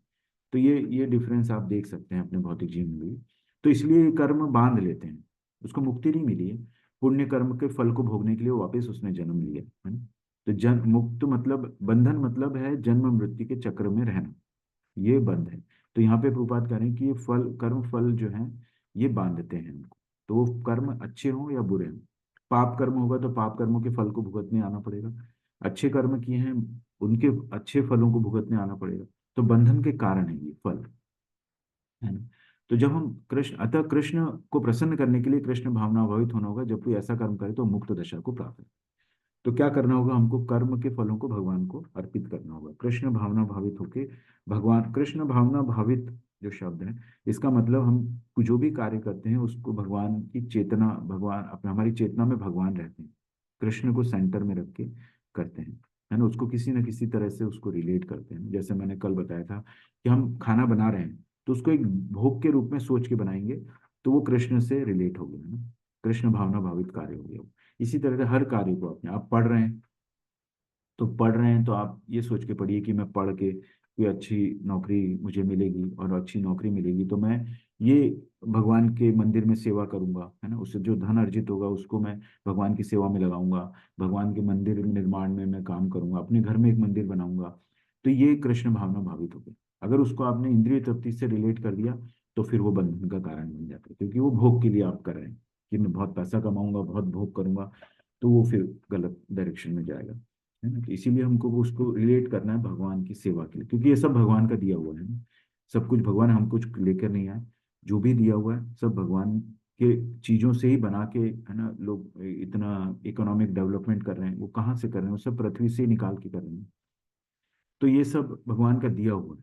तो ये डिफरेंस आप देख सकते हैं अपने भौतिक जीवन में भी। तो इसलिए ये कर्म बांध लेते हैं, उसको मुक्ति नहीं मिली है। पुण्य कर्म के फल को भोगने के लिए वापस उसने जन्म लिया है ना। तो जन मुक्त मतलब, बंधन मतलब है जन्म मृत्यु के चक्र में रहना, ये बंध है। तो यहाँ पे प्रभुपाद कह रहे हैं कि ये फल, कर्म फल जो है ये बांधते हैं हमको। तो वो कर्म अच्छे हों या बुरे हों, पाप कर्म होगा तो पाप कर्मों के फल को भुगतने आना पड़ेगा, अच्छे कर्म किए हैं उनके अच्छे फलों को भुगतने आना पड़ेगा। तो बंधन के कारण है ये फल, है ना। तो जब हम कृष्ण, अतः कृष्ण को प्रसन्न करने के लिए कृष्ण भावना भावित होना होगा। जब कोई ऐसा कर्म करे तो मुक्त दशा को प्राप्त है। तो क्या करना होगा, हमको कर्म के फलों को भगवान को अर्पित करना होगा, कृष्ण भावना भावित होके। भगवान कृष्ण भावना भावित जो शब्द है, इसका मतलब हम जो भी कार्य करते हैं उसको भगवान की चेतना, भगवान अपने, हमारी चेतना में भगवान रहते हैं, कृष्ण को सेंटर में रख के करते हैं, है ना। उसको किसी न किसी तरह से उसको रिलेट करते हैं। जैसे मैंने कल बताया था कि हम खाना बना रहे हैं तो उसको एक भोग के रूप में सोच के बनाएंगे, तो वो कृष्ण से रिलेट हो गया ना, कृष्ण भावना भावित कार्य हो गया। इसी तरह से हर कार्य को अपने, आप पढ़ रहे हैं तो पढ़ रहे हैं तो आप ये सोच के पढ़िए कि मैं पढ़ के कोई अच्छी नौकरी मुझे मिलेगी, और अच्छी नौकरी मिलेगी तो मैं ये भगवान के मंदिर में सेवा करूंगा, है ना। उससे जो धन अर्जित होगा उसको मैं भगवान की सेवा में लगाऊंगा, भगवान के मंदिर निर्माण में मैं काम करूंगा, अपने घर में एक मंदिर बनाऊंगा। तो ये कृष्ण भावना भावित हो गई। अगर उसको आपने इंद्रिय तृप्ति से रिलेट कर दिया तो फिर वो बंधन का कारण बन जाता है, क्योंकि वो भोग के लिए आप कर रहे हैं कि मैं बहुत पैसा कमाऊंगा, बहुत भोग करूंगा, तो वो फिर गलत डायरेक्शन में जाएगा, है ना। तो इसीलिए हमको वो उसको रिलेट करना है भगवान की सेवा के लिए, क्योंकि ये सब भगवान का दिया हुआ है ना। सब कुछ भगवान, हम कुछ लेकर नहीं आए, जो भी दिया हुआ है सब भगवान के चीजों से ही बना के, है ना। लोग इतना इकोनॉमिक डेवलपमेंट कर रहे हैं, वो कहाँ से कर रहे हैं, वो सब पृथ्वी से ही निकाल के कर रहे हैं। तो ये सब भगवान का दिया हुआ है।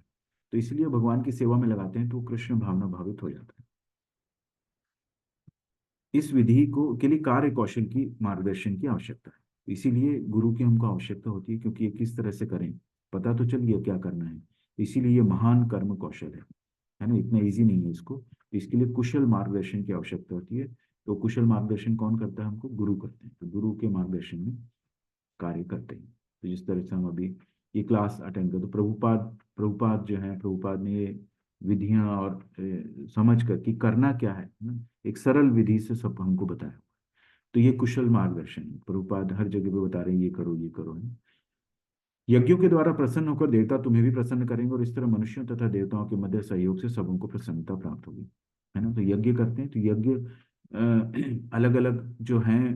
तो इसलिए भगवान की सेवा में लगाते हैं तो वो कृष्ण भावना भावित हो जाता है। इस विधि को के लिए कार्य कौशल की मार्गदर्शन की आवश्यकता है, इसीलिए गुरु की हमको आवश्यकता होती है, क्योंकि ये किस तरह से करें पता तो चल गया क्या करना है। इसीलिए ये महान कर्म कौशल है ना, इतना इजी नहीं है इसको। तो इसके लिए कुशल मार्गदर्शन की आवश्यकता होती है। तो कुशल मार्गदर्शन कौन करता है, हमको गुरु करते हैं। तो गुरु के मार्गदर्शन में कार्य करते हैं। तो जिस तरह से हम अभी ये क्लास अटेंड कर, तो प्रभुपाद प्रभुपाद जो है, प्रभुपाद ने ये विधियां और समझ कर कि करना क्या है ना, एक सरल विधि से सब हमको बताया। तो ये कुशल मार्गदर्शन है। प्रभुपाद हर जगह पे बता रहे हैं ये करो ये करो, है। यज्ञों के द्वारा प्रसन्न होकर देवता तुम्हें भी प्रसन्न करेंगे, और इस तरह मनुष्यों तथा देवताओं के मध्य सहयोग से सबको प्रसन्नता प्राप्त होगी, है ना। तो यज्ञ करते हैं, तो यज्ञ अलग अलग जो हैं,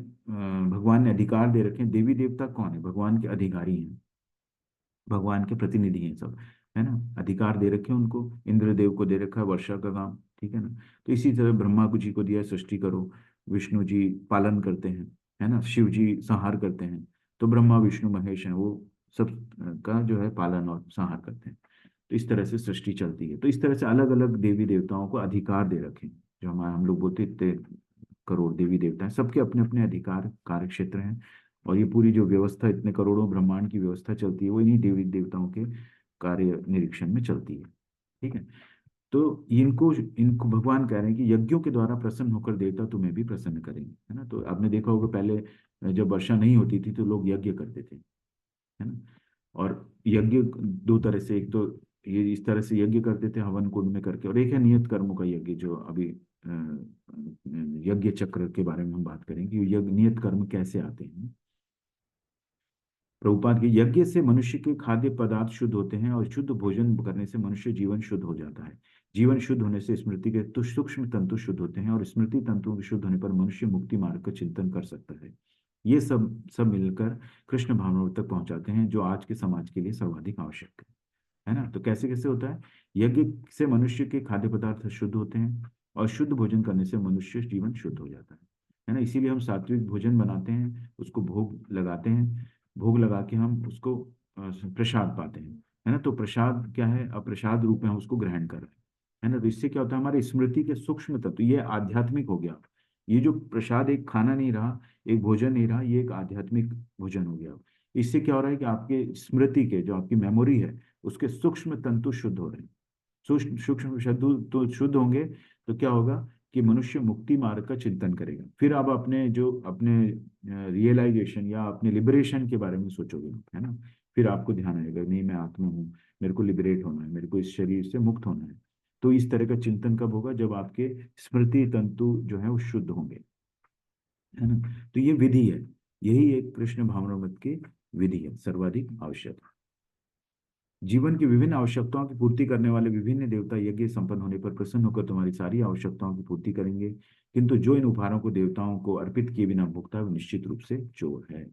भगवान ने अधिकार दे रखे हैं। देवी देवता कौन है, भगवान के अधिकारी हैं, भगवान के प्रतिनिधि हैं सब, है ना। अधिकार दे रखे हैं उनको, इंद्रदेव को दे रखा है वर्षा का काम, ठीक है ना। तो इसी तरह ब्रह्मा जी को दिया है सृष्टि करो, विष्णु जी पालन करते हैं, है ना, शिव जी संहार करते हैं। तो ब्रह्मा विष्णु महेश हैं, वो सब का जो है पालन और संहार करते हैं। तो इस तरह से सृष्टि चलती है। तो इस तरह से अलग अलग देवी देवताओं को अधिकार दे रखे हैं। जो हमारे, हम लोग बोलते हैं इतने करोड़ देवी देवता हैं, सबके अपने अपने अधिकार कार्य क्षेत्र हैं। और ये पूरी जो व्यवस्था, इतने करोड़ों ब्रह्मांड की व्यवस्था चलती है, वो इन्हीं देवी देवताओं के कार्य निरीक्षण में चलती है, ठीक है। तो इनको इनको भगवान कह रहे हैं कि यज्ञों के द्वारा प्रसन्न होकर देवता तुम्हें भी प्रसन्न करेंगे, है ना। तो आपने देखा होगा पहले जब वर्षा नहीं होती थी तो लोग यज्ञ करते थे, है ना। और यज्ञ दो तरह से, एक तो ये इस तरह से यज्ञ करते थे हवन कुंड में करके, और एक है नियत कर्मों का यज्ञ, जो अभी यज्ञ चक्र के बारे में हम बात करेंगे कि यज्ञ नियत कर्म कैसे आते हैं। प्रभुपाद के यज्ञ से मनुष्य के खाद्य पदार्थ शुद्ध होते हैं, और शुद्ध भोजन करने से मनुष्य जीवन शुद्ध हो जाता है। जीवन शुद्ध होने से स्मृति के तो सूक्ष्म तंतु शुद्ध होते हैं, और स्मृति तंतुओं के शुद्ध होने पर मनुष्य मुक्ति मार्ग का चिंतन कर सकता है। ये सब सब मिलकर कृष्ण भावना तक पहुंचाते हैं, जो आज के समाज के लिए सर्वाधिक आवश्यक है। है ना। तो कैसे कैसे होता है, यज्ञ से मनुष्य के खाद्य पदार्थ शुद्ध होते हैं और शुद्ध भोजन करने से मनुष्य जीवन शुद्ध हो जाता है ना। इसीलिए हम सात्विक भोजन बनाते हैं, उसको भोग लगाते हैं, भोग लगा के हम उसको प्रसाद पाते हैं, है ना। तो प्रसाद क्या है, अब प्रसाद रूप में हम उसको ग्रहण कर रहे हैं, है ना। तो इससे क्या होता है, हमारी स्मृति के सूक्ष्म तत्व, ये आध्यात्मिक हो गया। ये जो प्रसाद एक खाना नहीं रहा, एक भोजन नहीं रहा, ये एक आध्यात्मिक भोजन हो गया। इससे क्या हो रहा है कि आपके स्मृति के जो आपकी मेमोरी है, उसके सूक्ष्म तंतु शुद्ध हो रहे हैं। सूक्ष्म सूक्ष्म शुद्ध तो शुद्ध होंगे तो क्या होगा कि मनुष्य मुक्ति मार्ग का चिंतन करेगा। फिर आप अपने जो अपने रियलाइजेशन या अपने लिबरेशन के बारे में सोचोगे, है ना। फिर आपको ध्यान आएगा, नहीं मैं आत्मा हूँ, मेरे को लिबरेट होना है, मेरे को इस शरीर से मुक्त होना है। तो इस तरह का चिंतन कब होगा, जब आपके स्मृति तंतु जो है वो शुद्ध होंगे, है ना। तो ये विधि है, यही एक कृष्ण भावनामृत की विधि है, सर्वाधिक आवश्यक। जीवन की विभिन्न आवश्यकताओं की पूर्ति करने वाले विभिन्न देवता यज्ञ संपन्न होने पर प्रसन्न होकर तुम्हारी सारी आवश्यकताओं की पूर्ति करेंगे, किंतु जो इन उपहारों को देवताओं को अर्पित किए बिना भुगता है वो निश्चित रूप से चोर है।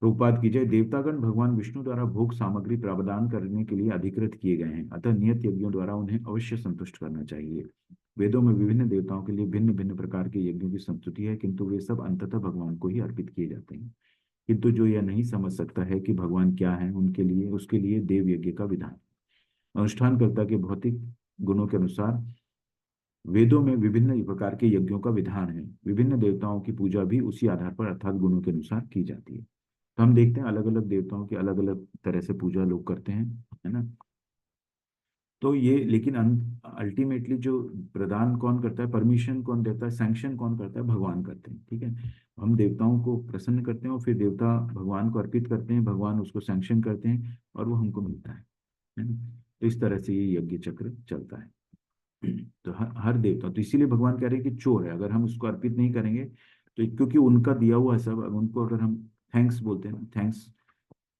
प्रभुपाद की जय। देवतागण भगवान विष्णु द्वारा भोग सामग्री प्रदान करने के लिए अधिकृत किए गए हैं, अतः नियत यज्ञों द्वारा उन्हें अवश्य संतुष्ट करना चाहिए। वेदों में विभिन्न देवताओं के लिए भिन्न भिन्न प्रकार के यज्ञों की संस्तुति है, किंतु वे सब अंततः भगवान को ही अर्पित किए जाते हैं। किंतु जो यह नहीं समझ सकता है कि भगवान क्या है, उनके लिए उसके लिए देव यज्ञ का विधान, अनुष्ठानकर्ता के भौतिक गुणों के अनुसार वेदों में विभिन्न प्रकार के यज्ञों का विधान है। विभिन्न देवताओं की पूजा भी उसी आधार पर अर्थात गुणों के अनुसार की जाती है। तो हम देखते हैं अलग अलग देवताओं की अलग अलग तरह से पूजा लोग करते हैं, है ना। तो ये लेकिन अल्टीमेटली जो प्रदान कौन करता है, परमिशन कौन देता है, सैंक्शन कौन करता है, भगवान करते हैं, ठीक है। हम देवताओं को प्रसन्न करते हैं और फिर देवता भगवान को अर्पित करते हैं, भगवान उसको सैंक्शन करते हैं और वो हमको मिलता है ना। तो इस तरह से ये यज्ञ चक्र चलता है। तो हर देवता, तो इसीलिए भगवान कह रहे हैं कि चोर है अगर हम उसको अर्पित नहीं करेंगे, तो क्योंकि उनका दिया हुआ है सब, उनको अगर हम थैंक्स बोलते हैं, थैंक्स,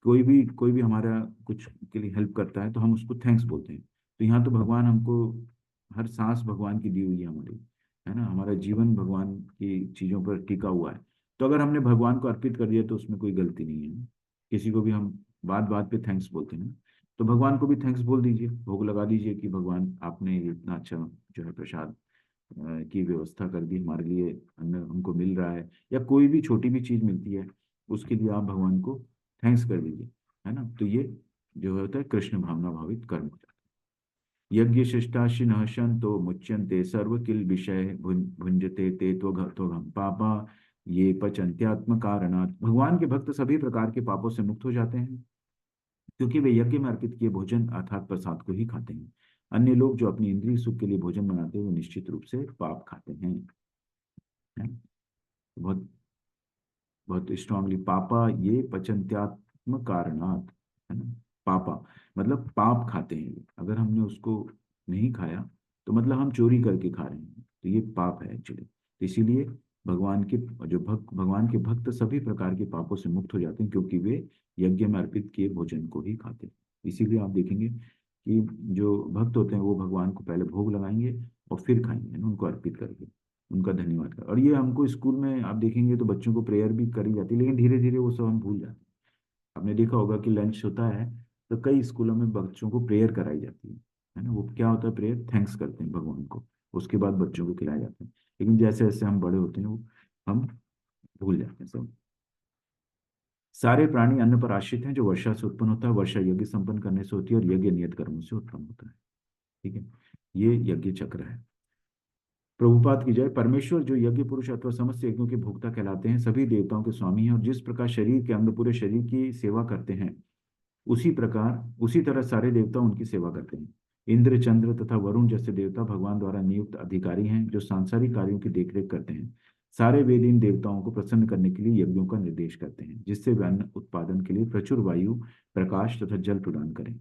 कोई भी हमारा कुछ के लिए हेल्प करता है तो हम उसको थैंक्स बोलते हैं। तो यहाँ तो भगवान हमको, हर सांस भगवान की दी हुई है हमारी, है ना। हमारा जीवन भगवान की चीजों पर टिका हुआ है। तो अगर हमने भगवान को अर्पित कर दिया तो उसमें कोई गलती नहीं है। किसी को भी हम बात बात पे थैंक्स बोलते हैं ना, तो भगवान को भी थैंक्स बोल दीजिए, भोग लगा दीजिए कि भगवान आपने ये इतना अच्छा जो है प्रसाद की व्यवस्था कर दी हमारे लिए, अन्न हमको मिल रहा है, या कोई भी छोटी भी चीज मिलती है उसके लिए आप भगवान को थैंक्स कर दीजिए, है ना। तो ये जो होता है कृष्ण भावना भावित कर्म होता है। यज्ञ शिष्टाशिनः शन्तो मुच्यन्ते सर्व किल विषय भुंजते ते त्वघम पापा ये पचन्त्यात्म कारणात्। भगवान के भक्त सभी प्रकार के पापों से मुक्त हो जाते हैं, क्योंकि वे यज्ञ में अर्पित किए भोजन अर्थात प्रसाद को ही खाते हैं। अन्य लोग जो अपनी इंद्रिय सुख के लिए भोजन बनाते हैं वो निश्चित रूप से पाप खाते हैं, है? बहुत बहुत स्ट्रांगली, पापा ये पचन्त्यात्म कारणात्, है ना। पापा मतलब पाप खाते हैं ये। अगर हमने उसको नहीं खाया तो मतलब हम चोरी करके खा रहे हैं, तो ये पाप है एक्चुअली। तो इसीलिए भगवान के भक्त सभी प्रकार के पापों से मुक्त हो जाते हैं, क्योंकि वे यज्ञ में अर्पित किए भोजन को ही खाते हैं। इसीलिए आप देखेंगे कि जो भक्त होते हैं वो भगवान को पहले भोग लगाएंगे और फिर खाएंगे, है ना, उनको अर्पित करके उनका धन्यवाद कर। और ये हमको स्कूल में आप देखेंगे तो बच्चों को प्रेयर भी करी जाती है, लेकिन धीरे धीरे वो सब हम भूल जाते हैं। आपने देखा होगा कि लंच होता है तो कई स्कूलों में बच्चों को प्रेयर कराई जाती है ना। वो क्या होता है, प्रेयर, थैंक्स करते हैं भगवान को, उसके बाद बच्चों को खिलाए जाते हैं। लेकिन जैसे जैसे हम बड़े होते हैं वो हम भूल जाते हैं सब। सारे प्राणी अन्न पर आश्रित हैं जो वर्षा से उत्पन्न होता है, वर्षा यज्ञ संपन्न करने से होती है और यज्ञ नियत कर्मों से उत्पन्न होता है, ठीक है। ये यज्ञ चक्र है। प्रभुपाद की जय। परमेश्वर जो यज्ञ पुरुष अथवा समस्त यज्ञों के भोक्ता कहलाते हैं, सभी देवताओं के स्वामी हैं, और जिस प्रकार शरीर के अंग पूरे शरीर की सेवा करते हैं उसी तरह सारे देवता उनकी सेवा करते हैं। इंद्र, चंद्र तथा वरुण जैसे देवता भगवान द्वारा नियुक्त अधिकारी हैं जो सांसारिक कार्यों की देखरेख करते हैं। सारे वेद इन देवताओं को प्रसन्न करने के लिए यज्ञों का निर्देश करते हैं, जिससे वे अन्न उत्पादन के लिए प्रचुर वायु, प्रकाश तथा जल प्रदान करें।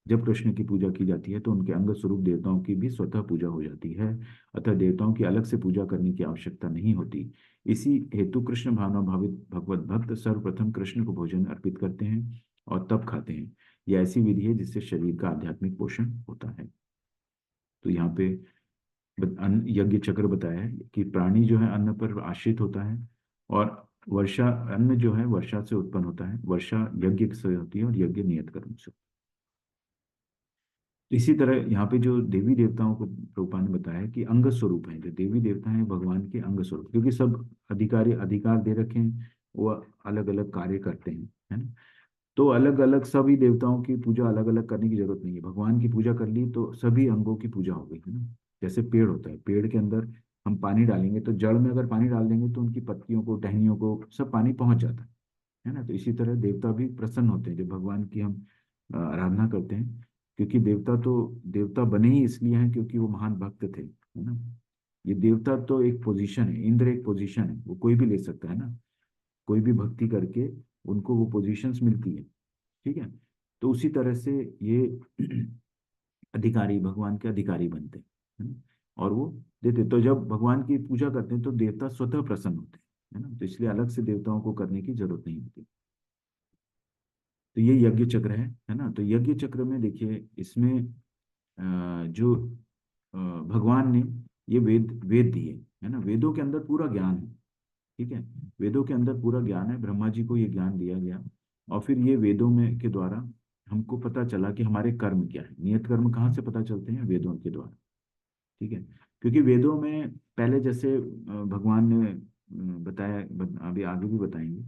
जब कृष्ण की पूजा की जाती है तो उनके अंग स्वरूप देवताओं की भी स्वतः पूजा हो जाती है, अतः देवताओं की अलग से पूजा करने की आवश्यकता नहीं होती। इसी हेतु कृष्ण भावना भावित भगवत भक्त सर्वप्रथम कृष्ण को भोजन अर्पित करते हैं और तब खाते हैं। यह ऐसी विधि है जिससे शरीर का आध्यात्मिक पोषण होता है। तो यहाँ पे यज्ञ चक्र बताया है कि प्राणी जो है अन्न पर आश्रित होता है, और वर्षा, अन्न जो है वर्षा से उत्पन्न होता है, वर्षा यज्ञ से होती है और यज्ञ नियत कर्म से। तो इसी तरह यहाँ पे जो देवी देवताओं को प्रभुपाद ने बताया कि अंग स्वरूप है, जो देवी देवता हैं भगवान के अंग स्वरूप, क्योंकि सब अधिकार दे रखे हैं, वो अलग अलग कार्य करते हैं, है ना। तो अलग अलग सभी देवताओं की पूजा अलग अलग करने की जरूरत नहीं है, भगवान की पूजा कर ली तो सभी अंगों की पूजा हो गई, है ना। जैसे पेड़ होता है, पेड़ के अंदर हम पानी डालेंगे तो जड़ में अगर पानी डाल देंगे तो उनकी पत्तियों को, टहनियों को सब पानी पहुंच जाता है ना। तो इसी तरह देवता भी प्रसन्न होते हैं जब भगवान की हम आराधना करते हैं, क्योंकि देवता तो देवता बने ही इसलिए हैं क्योंकि वो महान भक्त थे, है ना। ये देवता तो एक पोजीशन है, इंद्र एक पोजीशन है, वो कोई भी ले सकता है ना, कोई भी भक्ति करके उनको वो पोजीशंस मिलती है, ठीक है। तो उसी तरह से ये अधिकारी भगवान के अधिकारी बनते हैं, है ना? और वो देते, तो जब भगवान की पूजा करते हैं तो देवता स्वतः प्रसन्न होते हैं, है ना। तो इसलिए अलग से देवताओं को करने की जरूरत नहीं होती। तो ये यज्ञ चक्र है ना। तो यज्ञ चक्र में देखिए इसमें जो भगवान ने ये वेद दिए, है ना। वेदों के अंदर पूरा ज्ञान है, ठीक है। वेदों के अंदर पूरा ज्ञान है, ब्रह्मा जी को ये ज्ञान दिया गया, और फिर ये वेदों में के द्वारा हमको पता चला कि हमारे कर्म क्या है। नियत कर्म कहाँ से पता चलते हैं? वेदों के द्वारा, ठीक है। क्योंकि वेदों में पहले जैसे भगवान ने बताया, अभी आगे भी बताएंगे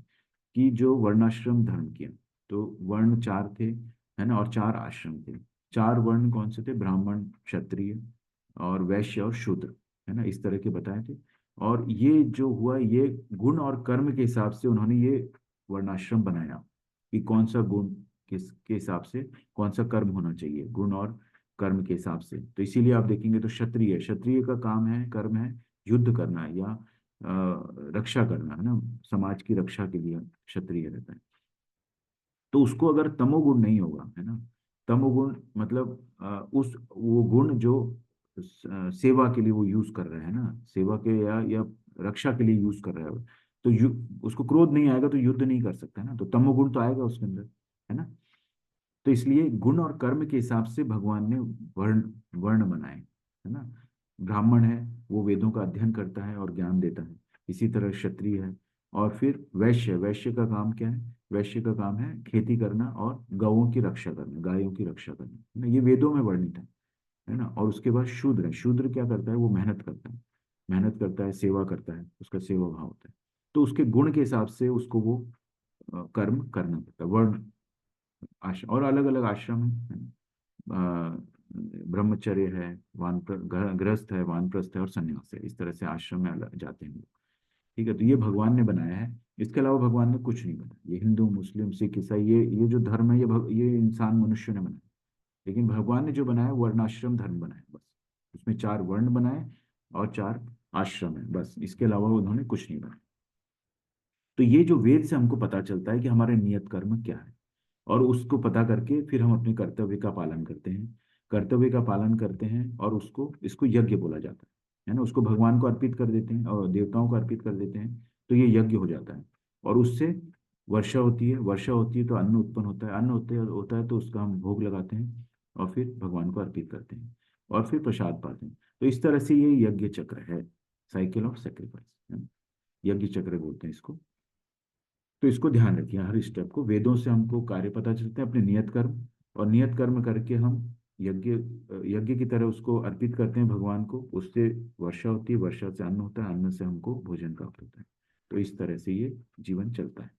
कि जो वर्णाश्रम धर्म किया, तो वर्ण चार थे, है ना, और चार आश्रम थे। चार वर्ण कौन से थे? ब्राह्मण, क्षत्रिय और वैश्य और शूद्र, है ना, इस तरह के बताए थे। और ये जो हुआ, ये गुण और कर्म के हिसाब से उन्होंने ये वर्णाश्रम बनाया कि कौन सा गुण किसके हिसाब से कौन सा कर्म होना चाहिए, गुण और कर्म के हिसाब से। तो इसीलिए आप देखेंगे तो क्षत्रिय, क्षत्रिय का काम है, कर्म है युद्ध करना या रक्षा करना, है ना, समाज की रक्षा के लिए क्षत्रिय रहता है। तो उसको अगर तमोगुण नहीं होगा, है ना, तमोगुण मतलब उस वो गुण जो सेवा के लिए वो यूज कर रहा है ना, सेवा के या रक्षा के लिए यूज कर रहा है, तो उसको क्रोध नहीं आएगा तो युद्ध नहीं कर सकता है ना, तो तमोगुण तो आएगा उसके अंदर, है ना। तो इसलिए गुण और कर्म के हिसाब से भगवान ने वर्ण वर्ण बनाए, है ना। ब्राह्मण है वो वेदों का अध्ययन करता है और ज्ञान देता है, इसी तरह क्षत्रिय है। और फिर वैश्य, वैश्य का काम क्या है? वैश्य का काम है खेती करना और गौओं की रक्षा करना, गायों की रक्षा करना, है ना, ये वेदों में वर्णित है ना। और उसके बाद शूद्र है, शूद्र क्या करता है? वो मेहनत करता है, मेहनत करता है, सेवा करता है, उसका सेवा भाव होता है। तो उसके गुण के हिसाब से उसको वो कर्म करना पड़ता है। वर्ण आश्रम और अलग अलग आश्रम है, ब्रह्मचर्य है, गृहस्थ है, वानप्रस्थ है और संन्यास है, इस तरह से आश्रम में अलग जाते हैं लोग, ठीक है। तो ये भगवान ने बनाया है, इसके अलावा भगवान ने कुछ नहीं बनाया। ये हिंदू, मुस्लिम, सिख, ईसाई, ये जो धर्म है, ये इंसान मनुष्य ने बनाया, लेकिन भगवान ने जो बनाया वर्णाश्रम धर्म बनाया, बस। उसमें चार वर्ण बनाए और चार आश्रम है, बस, इसके अलावा उन्होंने कुछ नहीं बनाया। तो ये जो वेद से हमको पता चलता है कि हमारे नियत कर्म क्या है, और उसको पता करके फिर हम अपने कर्तव्य का पालन करते हैं, कर्तव्य का पालन करते हैं, और उसको इसको यज्ञ बोला जाता है ना। उसको भगवान को अर्पित कर देते हैं और देवताओं को अर्पित कर देते हैं, तो ये यज्ञ हो जाता है। और उससे वर्षा होती है, वर्षा होती है तो अन्न उत्पन्न होता है, अन्न होता है तो उसका हम भोग लगाते हैं और फिर भगवान को अर्पित करते हैं और फिर प्रसाद पाते हैं। तो इस तरह से ये यज्ञ चक्र है, साइकिल ऑफ सेक्रीफाइस, यज्ञ चक्र बोलते हैं इसको। तो इसको ध्यान रखिए, हर स्टेप को, वेदों से हमको कार्य पता चलते हैं, अपने नियत कर्म, और नियत कर्म करके हम यज्ञ यज्ञ की तरह उसको अर्पित करते हैं भगवान को, उससे वर्षा होती है, वर्षा से अन्न होता है, अन्न से हमको भोजन प्राप्त होता है। तो इस तरह से ये जीवन चलता है।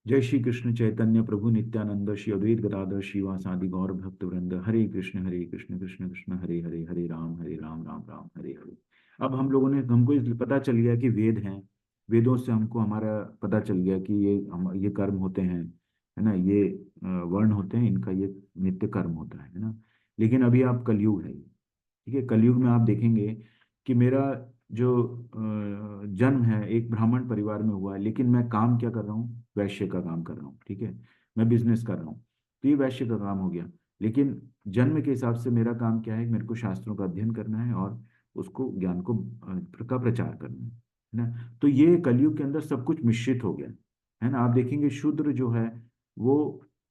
जय श्री कृष्ण चैतन्य प्रभु नित्यानंद, श्री अद्वैत गदाधर श्रीवासादि गौर भक्त वृंद, हरे कृष्ण कृष्ण कृष्ण हरे हरे, हरे राम राम राम हरे हरे। अब हमको पता चल गया कि वेद हैं, वेदों से हमको हमारा पता चल गया कि ये कर्म होते हैं, है ना, ये वर्ण होते हैं, इनका ये नित्य कर्म होता है ना। लेकिन अभी आप कलयुग है, ठीक है। कलयुग में आप देखेंगे कि मेरा जो जन्म है एक ब्राह्मण परिवार में हुआ है, लेकिन मैं काम क्या कर रहा हूँ? वैश्य का काम कर रहा हूँ, ठीक है। मैं बिजनेस कर रहा हूँ, तो ये वैश्य का काम हो गया। लेकिन जन्म के हिसाब से मेरा काम क्या है? मेरे को शास्त्रों का अध्ययन करना है और उसको ज्ञान को का प्रचार करना है ना। तो ये कलयुग के अंदर सब कुछ मिश्रित हो गया, है ना। आप देखेंगे शूद्र जो है वो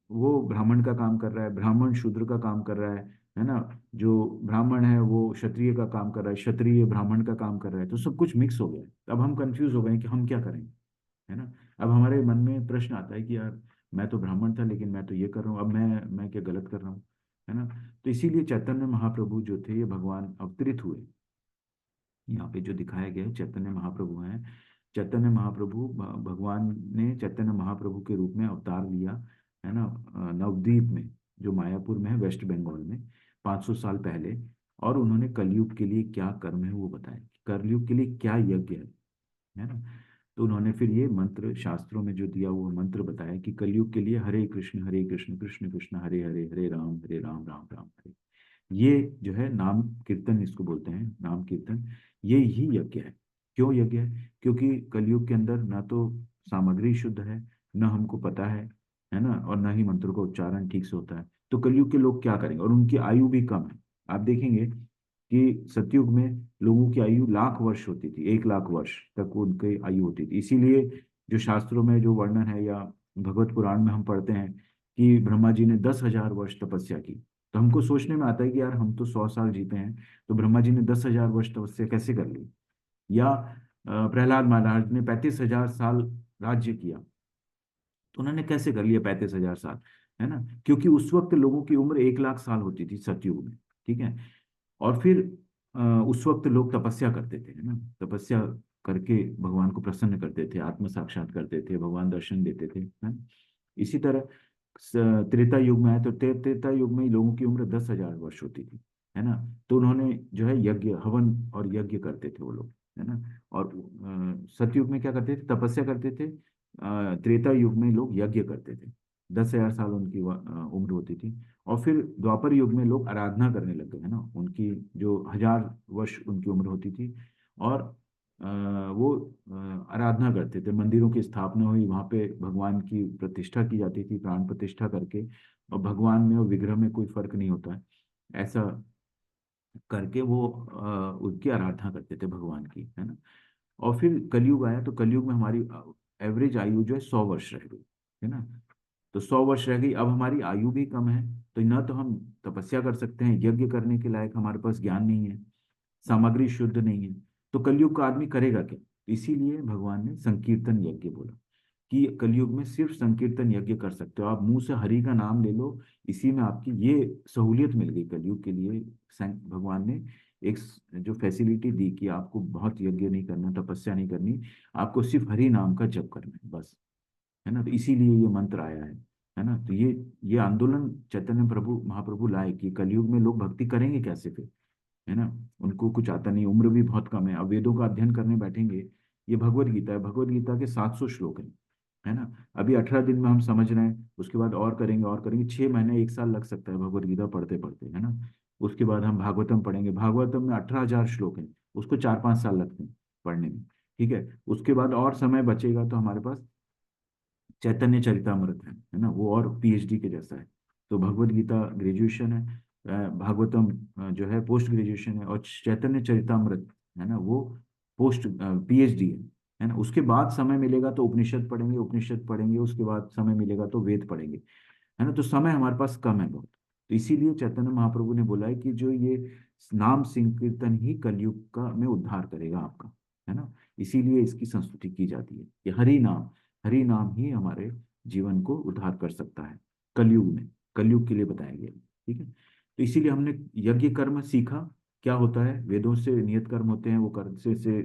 वो ब्राह्मण का काम कर रहा है, ब्राह्मण शूद्र का काम कर रहा है ना। जो ब्राह्मण है वो क्षत्रिय का काम कर रहा है, क्षत्रिय ब्राह्मण का काम कर रहा है, तो सब कुछ मिक्स हो गया है। अब हम कंफ्यूज हो गए कि हम क्या करें, है ना। अब हमारे मन में प्रश्न आता है कि यार मैं तो ब्राह्मण था लेकिन मैं तो ये कर रहा हूँ, अब मैं क्या गलत कर रहा हूँ, है ना। तो इसीलिए चैतन्य महाप्रभु जो थे ये भगवान अवतरित हुए। यहाँ पे जो दिखाया गया है चैतन्य महाप्रभु हैं। चैतन्य महाप्रभु भगवान ने चैतन्य महाप्रभु के रूप में अवतार लिया, है ना, नवद्वीप में, जो मायापुर में है, वेस्ट बंगाल में, 500 साल पहले। और उन्होंने कलयुग के लिए क्या कर्म है वो बताया, कलयुग के लिए क्या यज्ञ है ना। तो उन्होंने फिर ये मंत्र शास्त्रों में जो दिया वो मंत्र बताया कि कलयुग के लिए हरे कृष्ण कृष्ण कृष्ण हरे हरे, हरे राम राम राम हरे। ये जो है नाम कीर्तन इसको बोलते हैं, नाम कीर्तन, ये ही यज्ञ है। क्यों यज्ञ है? क्योंकि कलयुग के अंदर ना तो सामग्री शुद्ध है, न हमको पता है ना, और ना ही मंत्रों का उच्चारण ठीक से होता है। तो कलयुग के लोग क्या करेंगे, और उनकी आयु भी कम है। आप देखेंगे कि सतयुग में लोगों की आयु लाख वर्ष होती थी, 1 लाख वर्ष तक उनकी आयु होती थी। इसीलिए जो शास्त्रों में जो वर्णन है या भगवत पुराण में हम पढ़ते हैं कि ब्रह्मा जी ने 10,000 वर्ष तपस्या की। तो हमको सोचने में आता है कि यार हम तो 100 साल जीते हैं, तो ब्रह्मा जी ने 10,000 वर्ष तपस्या कैसे कर ली? या प्रहलाद महाराज ने 35,000 साल राज्य किया, तो उन्होंने कैसे कर लिया 35,000 साल, है ना? क्योंकि उस वक्त लोगों की उम्र 1 लाख साल होती थी सतयुग में, ठीक है। और फिर उस वक्त लोग तपस्या करते थे, है ना, तपस्या करके भगवान को प्रसन्न करते थे, आत्म साक्षात करते थे, भगवान दर्शन देते थे, है। इसी तरह त्रेता युग में आए तो त्रेता युग में ही लोगों की उम्र 10,000 वर्ष होती थी, है ना। तो उन्होंने जो है यज्ञ हवन और यज्ञ करते थे वो लोग, है ना। और सतयुग में क्या करते थे, तपस्या करते थे। त्रेता युग में लोग यज्ञ करते थे, 10,000 साल उनकी उम्र होती थी। और फिर द्वापर युग में लोग आराधना करने लग गए, है ना, उनकी जो 1,000 वर्ष उनकी उम्र होती थी। और वो आराधना करते थे, मंदिरों की स्थापना हुई, वहाँ पे भगवान की प्रतिष्ठा की जाती थी, प्राण प्रतिष्ठा करके। और भगवान में और विग्रह में कोई फर्क नहीं होता है, ऐसा करके वो उनकी आराधना करते थे भगवान की, है ना। और फिर कलयुग आया, तो कलयुग में हमारी एवरेज आयु जो है 100 वर्ष रह गई, है ना। तो 100 वर्ष रह गई, अब हमारी आयु भी कम है। तो न तो हम तपस्या कर सकते हैं, यज्ञ करने के लायक हमारे पास ज्ञान नहीं है, सामग्री शुद्ध नहीं है। तो कलयुग का आदमी करेगा क्या? इसीलिए भगवान ने संकीर्तन यज्ञ बोला कि कलयुग में सिर्फ संकीर्तन यज्ञ कर सकते हो आप, मुंह से हरि का नाम ले लो, इसी में आपकी ये सहूलियत मिल गई कलयुग के लिए। भगवान ने एक जो फैसिलिटी दी कि आपको बहुत यज्ञ नहीं करना, तपस्या नहीं करनी, आपको सिर्फ हरि नाम का जप करना है बस, है ना। तो इसीलिए ये मंत्र आया है ना। तो ये आंदोलन चैतन्य प्रभु महाप्रभु लाए कि कलयुग में लोग भक्ति करेंगे कैसे फिर, है ना। उनको कुछ आता नहीं, उम्र भी बहुत कम है, अब वेदों का अध्ययन करने बैठेंगे। ये भगवत गीता है, भगवत गीता के 700 श्लोक हैं, है ना। अभी 18 दिन में हम समझ रहे हैं, उसके बाद और करेंगे और करेंगे, 6 महीने 1 साल लग सकता है भगवत गीता पढ़ते पढ़ते, है ना। उसके बाद हम भागवतम पढ़ेंगे, भागवतम में 18,000 श्लोक हैं, उसको 4-5 साल लगते हैं पढ़ने में, ठीक है। उसके बाद और समय बचेगा तो हमारे पास चैतन्य चरितामृत है ना, वो और पीएचडी के जैसा है। तो भगवत गीता ग्रेजुएशन है, भागवतम जो है पोस्ट ग्रेजुएशन है, और चैतन्य चरितामृत है ना वो पोस्ट पीएचडी है ना। उसके बाद समय मिलेगा तो उपनिषद पढ़ेंगे, उपनिषद पढ़ेंगे, उसके बाद समय मिलेगा तो वेद पढ़ेंगे, है ना। तो समय हमारे पास कम है बहुत। तो इसीलिए चैतन्य महाप्रभु ने बोला है कि जो ये नाम संकीर्तन ही कलयुग का में उद्धार करेगा आपका, है ना। इसीलिए इसकी संस्तुति की जाती है कि हरि नाम ही हमारे जीवन को उद्धार कर सकता है कलयुग में, कलयुग के लिए बताया गया, ठीक है। तो इसीलिए हमने यज्ञ कर्म सीखा, क्या होता है, वेदों से नियत कर्म होते हैं, वो कर्म से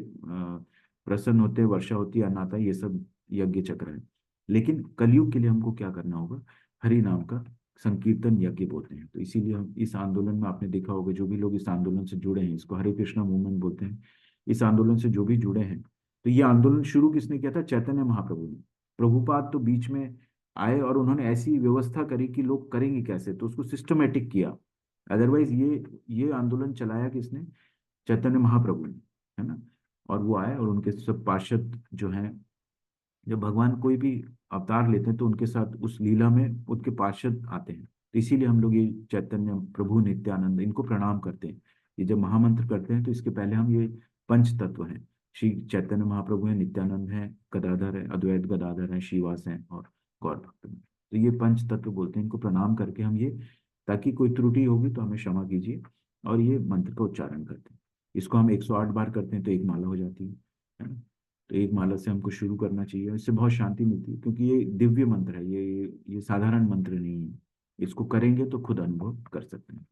प्रसन्न होते हैं, वर्षा होती है, अन्न आता है, ये सब यज्ञ चक्र है। लेकिन कलयुग के लिए हमको क्या करना होगा, हरि नाम का संकीर्तन यज्ञ बोलते हैं। तो इसीलिए हम इस आंदोलन में, आपने देखा होगा जो भी लोग इस आंदोलन से जुड़े हैं, इसको हरे कृष्णा मूवमेंट बोलते हैं, इस आंदोलन से जो भी जुड़े हैं, तो ये आंदोलन शुरू किसने किया था? चैतन्य महाप्रभु ने। प्रभुपाद तो बीच में आए और उन्होंने ऐसी व्यवस्था करी कि लोग करेंगे कैसे, तो उसको सिस्टमेटिक किया। अदरवाइज ये आंदोलन चलाया किसने? चैतन्य महाप्रभु ने, है ना। और वो आए और उनके सब पार्षद जो हैं, जब भगवान कोई भी अवतार लेते हैं तो उनके साथ उस लीला में उनके पार्षद आते हैं। तो इसीलिए हम लोग ये चैतन्य प्रभु नित्यानंद इनको प्रणाम करते हैं। ये जब महामंत्र करते हैं तो इसके पहले हम ये पंच तत्व हैं, श्री चैतन्य महाप्रभु है, नित्यानंद है, गदाधर है, अद्वैत गदाधर है, श्रीवास है और गौर भक्त हैं। तो ये पंच तत्व बोलते हैं, इनको प्रणाम करके हम ये, ताकि कोई त्रुटि होगी तो हमें क्षमा कीजिए, और ये मंत्र का उच्चारण करते हैं। इसको हम 108 बार करते हैं तो एक माला हो जाती है ना। तो एक माला से हमको शुरू करना चाहिए, इससे बहुत शांति मिलती है, क्योंकि ये दिव्य मंत्र है, ये साधारण मंत्र नहीं है। इसको करेंगे तो खुद अनुभव कर सकते हैं।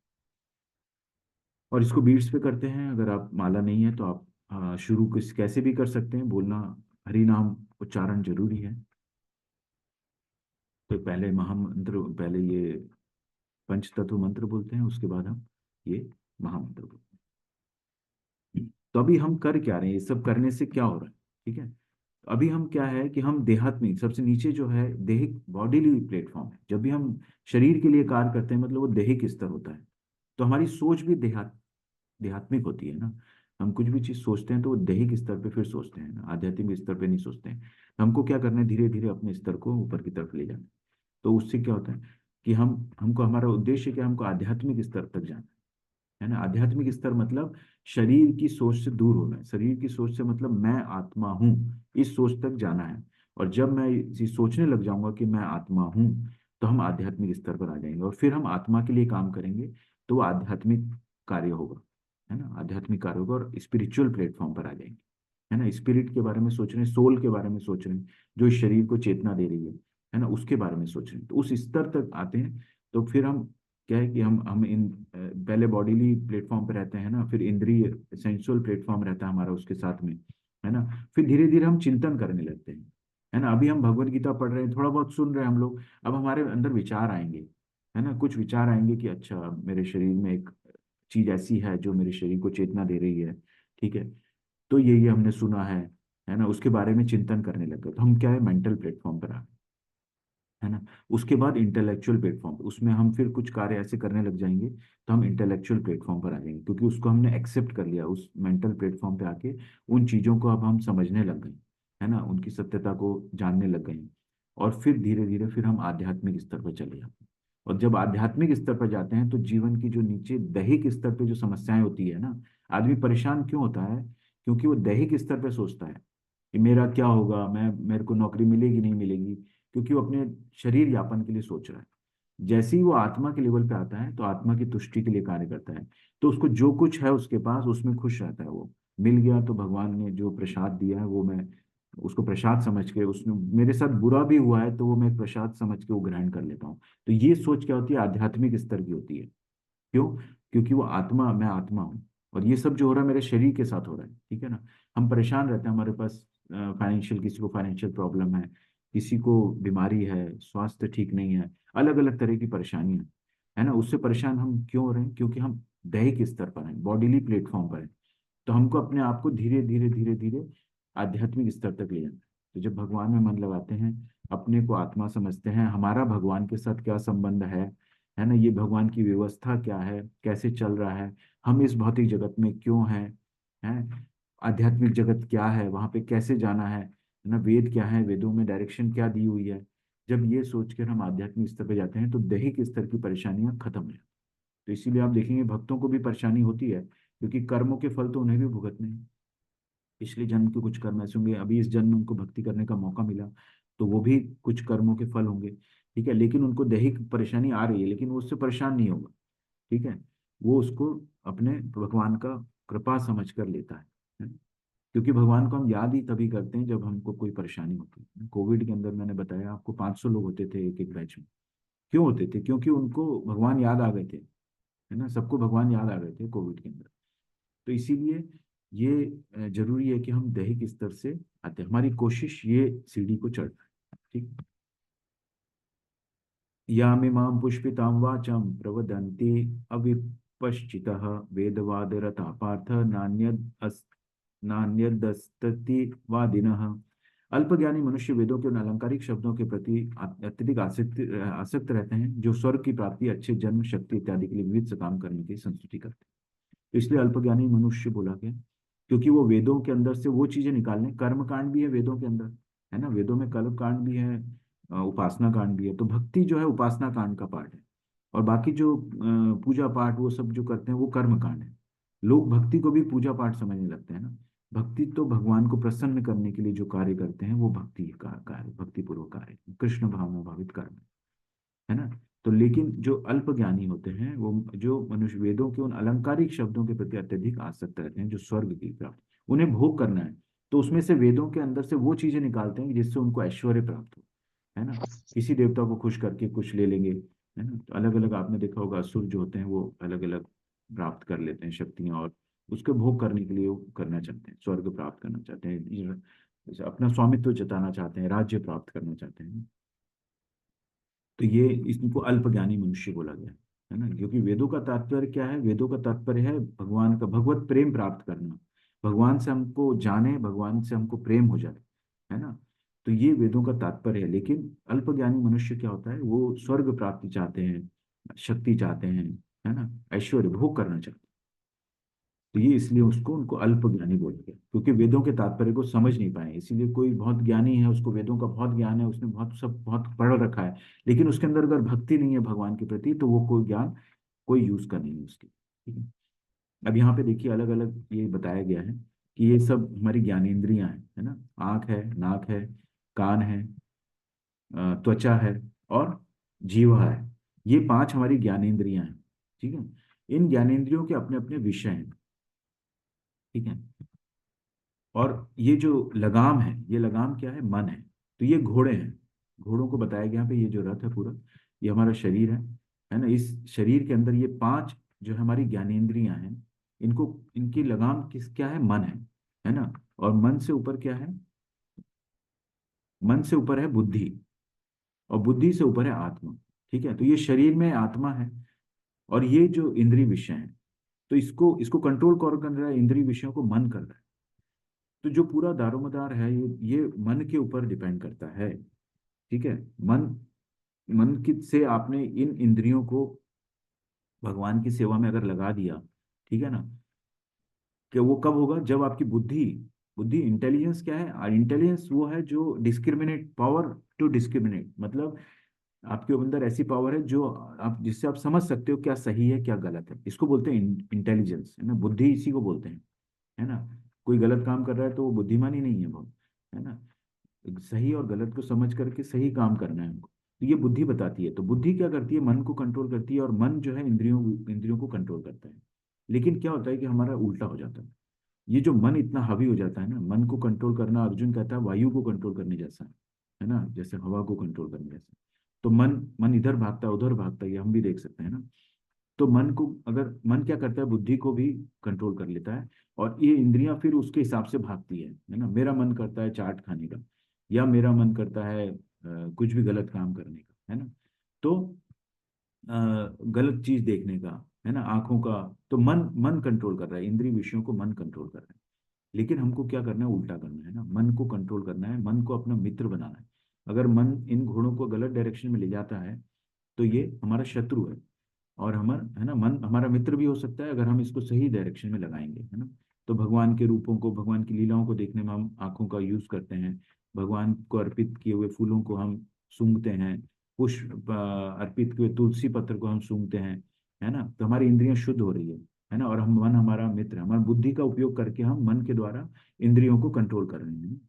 और इसको बीट्स पे करते हैं। अगर आप माला नहीं है तो आप शुरू कैसे भी कर सकते हैं। बोलना हरि नाम उच्चारण जरूरी है। तो पहले महामंत्र, पहले ये पंच तत्व मंत्र बोलते हैं, उसके बाद हम ये महामंत्र बोलते हैं। तो अभी हम कर क्या रहे हैं, ये सब करने से क्या हो रहा है, ठीक है। अभी हम क्या है कि हम देहात्मिक, सबसे नीचे जो है देहिक बॉडीली प्लेटफॉर्म है। जब भी हम शरीर के लिए कार्य करते हैं, मतलब वो देहिक स्तर होता है। तो हमारी सोच भी देहात्मिक होती है ना। हम कुछ भी चीज सोचते हैं तो वो दैहिक स्तर पे फिर सोचते हैं ना, आध्यात्मिक स्तर पे नहीं सोचते हैं। तो हमको क्या करना है, धीरे धीरे अपने स्तर को ऊपर की तरफ ले जाना। तो उससे क्या होता है कि हमको, हमारा उद्देश्य क्या है, हमको आध्यात्मिक स्तर तक जाना है ना। आध्यात्मिक स्तर मतलब शरीर की सोच से दूर होना है। शरीर की सोच से मतलब मैं आत्मा हूँ, इस सोच तक जाना है। और जब मैं ये सोचने लग जाऊंगा कि मैं आत्मा हूँ, तो हम आध्यात्मिक स्तर पर आ जाएंगे, और फिर हम आत्मा के लिए काम करेंगे। तो वो आध्यात्मिक कार्य होगा, है ना। आध्यात्मिक कार्य होगा और स्पिरिचुअल प्लेटफॉर्म पर आ जाएंगे, है ना। स्पिरिट के बारे में सोच रहे हैं, सोल के बारे में सोच रहे हैं, जो इस शरीर को चेतना दे रही है ना, उसके बारे में सोच रहे हैं। तो उस स्तर तक आते हैं। तो फिर हम क्या है कि हम इन पहले बॉडीली प्लेटफॉर्म पे रहते हैं ना, फिर इंद्रिय सेंसुअल प्लेटफॉर्म रहता है हमारा उसके साथ में, है ना। फिर धीरे धीरे हम चिंतन करने लगते हैं, है ना। अभी हम भगवत गीता पढ़ रहे हैं, थोड़ा बहुत सुन रहे हैं हम लोग। अब हमारे अंदर विचार आएंगे, है ना। कुछ विचार आएंगे कि अच्छा, मेरे शरीर में एक चीज ऐसी है जो मेरे शरीर को चेतना दे रही है, ठीक है। तो ये हमने सुना है ना। उसके बारे में चिंतन करने लगे, तो हम क्या है, मेंटल प्लेटफॉर्म पर आ गए, है ना। उसके बाद इंटेलेक्चुअल प्लेटफॉर्म, उसमें हम फिर कुछ कार्य ऐसे करने लग जाएंगे, तो हम इंटेलेक्चुअल प्लेटफॉर्म पर आ जाएंगे, क्योंकि उसको हमने एक्सेप्ट कर लिया। उस मेंटल प्लेटफॉर्म पे आके उन चीज़ों को अब हम समझने लग गए, है ना, उनकी सत्यता को जानने लग गए। और फिर धीरे धीरे फिर हम आध्यात्मिक स्तर पर चले जाते हैं। और जब आध्यात्मिक स्तर पर जाते हैं, तो जीवन की जो नीचे दैहिक स्तर पे जो समस्याएं होती है ना, आदमी परेशान क्यों होता है, क्योंकि वो दैहिक स्तर पे सोचता है कि मेरा क्या होगा, मेरे को नौकरी मिलेगी नहीं मिलेगी, क्योंकि वो अपने शरीर यापन के लिए सोच रहा है। जैसे ही वो आत्मा के लेवल पे आता है, तो आत्मा की तुष्टि के लिए कार्य करता है। तो उसको जो कुछ है उसके पास, उसमें खुश रहता है। वो मिल गया तो भगवान ने जो प्रसाद दिया है, वो मैं उसको प्रसाद समझ के, उसने मेरे साथ बुरा भी हुआ है तो वो मैं प्रसाद समझ के वो ग्रहण कर लेता हूँ। तो ये सोच क्या होती है, आध्यात्मिक स्तर की होती है। क्यों? क्योंकि वो आत्मा, मैं आत्मा हूँ, और ये सब जो हो रहा है मेरे शरीर के साथ हो रहा है, ठीक है ना। हम परेशान रहते हैं, हमारे पास फाइनेंशियल, किसी को फाइनेंशियल प्रॉब्लम है, किसी को बीमारी है, स्वास्थ्य ठीक नहीं है, अलग अलग तरह की परेशानियां, है ना। उससे परेशान हम क्यों हो रहे हैं? क्योंकि हम दैहिक स्तर पर हैं, बॉडीली प्लेटफॉर्म पर हैं। तो हमको अपने आप को धीरे धीरे धीरे धीरे आध्यात्मिक स्तर तक ले जाना है। तो जब भगवान में मन लगाते हैं, अपने को आत्मा समझते हैं, हमारा भगवान के साथ क्या संबंध है ना, ये भगवान की व्यवस्था क्या है, कैसे चल रहा है, हम इस भौतिक जगत में क्यों हैं, आध्यात्मिक जगत क्या है, वहां पे कैसे जाना है ना, वेद क्या है, वेदों में डायरेक्शन क्या दी हुई है। जब ये सोच कर हम आध्यात्मिक स्तर पे जाते हैं, तो दैहिक स्तर की परेशानियां खत्म हो जाती हैं। तो इसीलिए आप देखेंगे भक्तों को भी परेशानी होती है, क्योंकि कर्मों के फल तो उन्हें भी भुगतने हैं। पिछले जन्म के कुछ कर्म ऐसे होंगे, अभी इस जन्म में उनको भक्ति करने का मौका मिला, तो वो भी कुछ कर्मों के फल होंगे, ठीक है। लेकिन उनको दैहिक परेशानी आ रही है, लेकिन वो उससे परेशान नहीं होगा, ठीक है। वो उसको अपने भगवान का कृपा समझ कर लेता है। क्योंकि भगवान को हम याद ही तभी करते हैं जब हमको कोई परेशानी होती है। कोविड के अंदर मैंने बताया आपको, 500 लोग होते थे एक एक बैच में। क्यों होते थे? क्योंकि उनको भगवान याद आ गए थे, है ना। सबको भगवान याद आ गए थे कोविड के अंदर। तो इसीलिए ये जरूरी है कि हम दैहिक स्तर से आते हैं। हमारी कोशिश ये सीढ़ी को चढ़ना है, ठीक। यामिमां पुष्पितां वाचां प्रवदन्ति अविपश्चितः वेदवादरता पार्थ नान्यदस्ति वादिनः। अल्पज्ञानी मनुष्य वेदों के उन अलंकारिक शब्दों के प्रति अत्यधिक आसक्त रहते हैं, जो स्वर्ग की प्राप्ति, अच्छे जन्म, शक्ति इत्यादि के लिए विविध से काम करने की संस्तुति करते हैं। तो इसलिए अल्पज्ञानी मनुष्य बोला गया, क्योंकि वो वेदों के अंदर से वो चीजें निकालने, कर्म कांड भी है वेदों के अंदर, है ना। वेदों में कर्म कांड भी है, उपासना कांड भी है। तो भक्ति जो है उपासना कांड का पार्ट है, और बाकी जो पूजा पाठ वो सब जो करते हैं वो कर्म कांड है। लोग भक्ति को भी पूजा पाठ समझने लगते हैं ना। भक्ति तो भगवान को प्रसन्न करने के लिए जो कार्य करते हैं वो भक्ति का कार्य, भक्ति पूर्वक कार्य, कृष्ण भावना भावित कर्म, है ना। तो लेकिन जो अल्प ज्ञानी होते हैं, वो जो मनुष्य वेदों के उन अलंकारिक शब्दों के प्रति अत्यधिक आसक्त रहते हैं, जो स्वर्ग की प्राप्ति, उन्हें भोग करना है, तो उसमें से वेदों के अंदर से वो चीजें निकालते हैं जिससे उनको ऐश्वर्य प्राप्त हो, है ना। किसी देवता को खुश करके कुछ ले लेंगे, है ना। तो अलग अलग आपने देखा होगा, असुर जो होते हैं वो अलग अलग प्राप्त कर लेते हैं शक्तियां, और उसके भोग करने के लिए वो करना चाहते हैं, स्वर्ग प्राप्त करना चाहते हैं, जैसे अपना स्वामित्व जताना चाहते हैं, राज्य प्राप्त करना चाहते हैं। तो ये इसको अल्पज्ञानी मनुष्य बोला गया है ना, क्योंकि वेदों का तात्पर्य क्या है? वेदों का तात्पर्य है भगवान का भगवत प्रेम प्राप्त करना, भगवान से हमको जाने, भगवान से हमको प्रेम हो जाए, है ना। तो ये वेदों का तात्पर्य है। लेकिन अल्पज्ञानी मनुष्य क्या होता है? वो स्वर्ग प्राप्ति चाहते हैं, शक्ति चाहते हैं, है ना, ऐश्वर्य भोग करना चाहते हैं। तो ये इसलिए उसको उनको अल्प ज्ञानी बोला गया, क्योंकि वेदों के तात्पर्य को समझ नहीं पाए। इसीलिए कोई बहुत ज्ञानी है, उसको वेदों का बहुत ज्ञान है, उसने बहुत सब बहुत पढ़ रखा है, लेकिन उसके अंदर अगर भक्ति नहीं है भगवान के प्रति, तो वो कोई ज्ञान कोई यूज का नहीं है उसकी, ठीक है। अब यहाँ पे देखिए अलग अलग ये बताया गया है कि ये सब हमारी ज्ञानेंद्रियां हैं, है ना। आंख है, नाक है, कान है, त्वचा है, और जीवा है। ये 5 हमारी ज्ञानेंद्रियां हैं, ठीक है। इन ज्ञानेंद्रियों के अपने अपने विषय हैं, ठीक है। और ये जो लगाम है, ये लगाम क्या है? मन है। तो ये घोड़े हैं, घोड़ों को बताया गया यहाँ पे। ये जो रथ है पूरा, ये हमारा शरीर है ना। इस शरीर के अंदर ये 5 जो है हमारी ज्ञानेंद्रियां हैं, इनको, इनकी लगाम किस क्या है? मन है ना। और मन से ऊपर क्या है? मन से ऊपर है बुद्धि, और बुद्धि से ऊपर है आत्मा, ठीक है। तो ये शरीर में आत्मा है, और ये जो इंद्रिय विषय है, तो इसको इसको कंट्रोल कौन कर रहा है? इंद्रिय विषयों को मन कर रहा है। तो जो पूरा दारोमदार है, ये मन के ऊपर डिपेंड करता है, ठीक है। मन मन की से आपने इन इंद्रियों को भगवान की सेवा में अगर लगा दिया, ठीक है ना, कि वो कब होगा? जब आपकी बुद्धि, बुद्धि इंटेलिजेंस क्या है? इंटेलिजेंस वो है जो डिस्क्रिमिनेट, पावर टू डिस्क्रिमिनेट, मतलब आपके अंदर ऐसी पावर है जो आप, जिससे आप समझ सकते हो क्या सही है क्या गलत है। इसको बोलते हैं इंटेलिजेंस, है ना। बुद्धि इसी को बोलते हैं, है ना। कोई गलत काम कर रहा है तो वो बुद्धिमानी नहीं है बहुत, है ना। सही और गलत को समझ करके सही काम करना है हमको, तो ये बुद्धि बताती है। तो बुद्धि क्या करती है? मन को कंट्रोल करती है, और मन जो है इंद्रियों इंद्रियों को कंट्रोल करता है। लेकिन क्या होता है कि हमारा उल्टा हो जाता है। ये जो मन इतना हावी हो जाता है ना, मन को कंट्रोल करना, अर्जुन कहता है वायु को कंट्रोल करने जैसा है ना, जैसे हवा को कंट्रोल करने जैसा। तो मन मन इधर भागता है उधर भागता है, ये हम भी देख सकते हैं ना। तो मन को, अगर मन क्या करता है? बुद्धि को भी कंट्रोल कर लेता है, और ये इंद्रियां फिर उसके हिसाब से भागती है ना। मेरा मन करता है चाट खाने का, या मेरा मन करता है कुछ भी गलत काम करने का, है ना। तो गलत चीज देखने का, है ना, आंखों का। तो मन मन कंट्रोल कर रहा है, इंद्रिय विषयों को मन कंट्रोल कर रहा है। लेकिन हमको क्या करना है? उल्टा करना है ना, मन को कंट्रोल करना है, मन को अपना मित्र बनाना है। अगर मन इन घोड़ों को गलत डायरेक्शन में ले जाता है, तो ये हमारा शत्रु है। और है ना, मन हमारा मित्र भी हो सकता है अगर हम इसको सही डायरेक्शन में लगाएंगे, है ना। तो भगवान के रूपों को, भगवान की लीलाओं को देखने में हम आंखों का यूज करते हैं, भगवान को अर्पित किए हुए फूलों को हम सूंघते हैं, पुष्प अर्पित किए हुए तुलसी पत्र को हम सूंघते हैं, है ना। तो हमारी इंद्रियां शुद्ध हो रही है ना। और हम, मन हमारा मित्र है, हमारी बुद्धि का उपयोग करके हम मन के द्वारा इंद्रियों को कंट्रोल कर रहे हैं।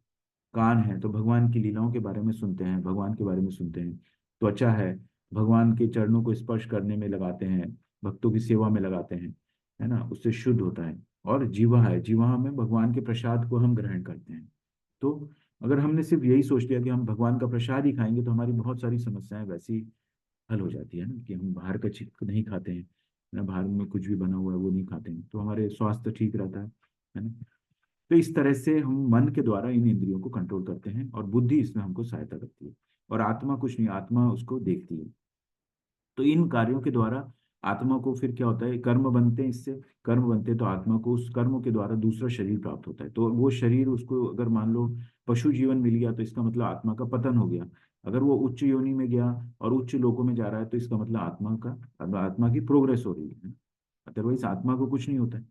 कान है तो भगवान की लीलाओं के बारे में सुनते हैं, भगवान के बारे में सुनते हैं। त्वचा है, भगवान के चरणों को स्पर्श करने में लगाते हैं, भक्तों की सेवा में लगाते हैं, है ना, उससे शुद्ध होता है। और जीवा है, जीवा में भगवान के प्रसाद को हम ग्रहण करते हैं। तो अगर हमने सिर्फ यही सोच लिया कि हम भगवान का प्रसाद ही खाएंगे, तो हमारी बहुत सारी समस्याएं वैसी हल हो जाती है ना, कि हम बाहर का चीज नहीं खाते हैं ना, बाहर में कुछ भी बना हुआ है वो नहीं खाते हैं, तो हमारे स्वास्थ्य ठीक रहता है ना। तो इस तरह से हम मन के द्वारा इन इंद्रियों को कंट्रोल करते हैं, और बुद्धि इसमें हमको सहायता करती है। और आत्मा कुछ नहीं, आत्मा उसको देखती है। तो इन कार्यों के द्वारा आत्मा को फिर क्या होता है? कर्म बनते हैं, इससे कर्म बनते हैं, तो आत्मा को उस कर्म के द्वारा दूसरा शरीर प्राप्त होता है। तो वो शरीर उसको, अगर मान लो पशु जीवन मिल गया, तो इसका मतलब आत्मा का पतन हो गया। अगर वो उच्च योनि में गया और उच्च लोकों में जा रहा है, तो इसका मतलब आत्मा की प्रोग्रेस हो रही है। अदरवाइज आत्मा को कुछ नहीं होता है।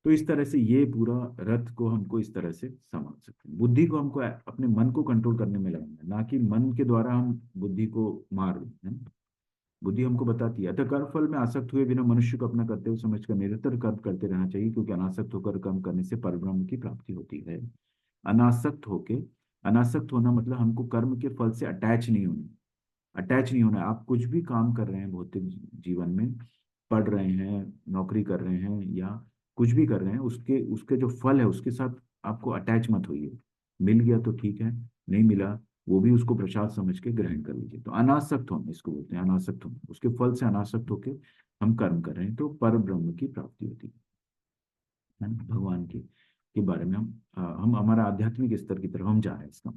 तो इस तरह से ये पूरा रथ को हमको इस तरह से संभाल सकते हैं। बुद्धि को हमको अपने मन को कंट्रोल करने में लगाना है, ना कि मन के द्वारा हम बुद्धि को मार दें, है ना। बुद्धि हमको बताती है, अतः कर्म फल में आसक्त हुए बिना मनुष्य को अपना कर्तव्य समझकर निरंतर कर्म करते रहना चाहिए, क्योंकि अनासक्त होकर कर्म करने से परब्रह्म की प्राप्ति होती है। अनासक्त होके, अनासक्त होना मतलब हमको कर्म के फल से अटैच नहीं होना है। आप कुछ भी काम कर रहे हैं भौतिक जीवन में, पढ़ रहे हैं, नौकरी कर रहे हैं, या कुछ भी कर रहे हैं, उसके उसके जो फल है उसके साथ आपको अटैच मत होइए। मिल गया तो ठीक है, नहीं मिला वो भी उसको प्रसाद समझ के ग्रहण कर लीजिए। तो अनासक्त होना इसको बोलते हैं, अनासक्त होना, उसके फल से अनासक्त होके हम कर्म कर रहे हैं तो पर ब्रह्म की प्राप्ति होती है ना, भगवान के बारे में हम हमारा आध्यात्मिक स्तर की तरफ हम जा रहे हैं इसका।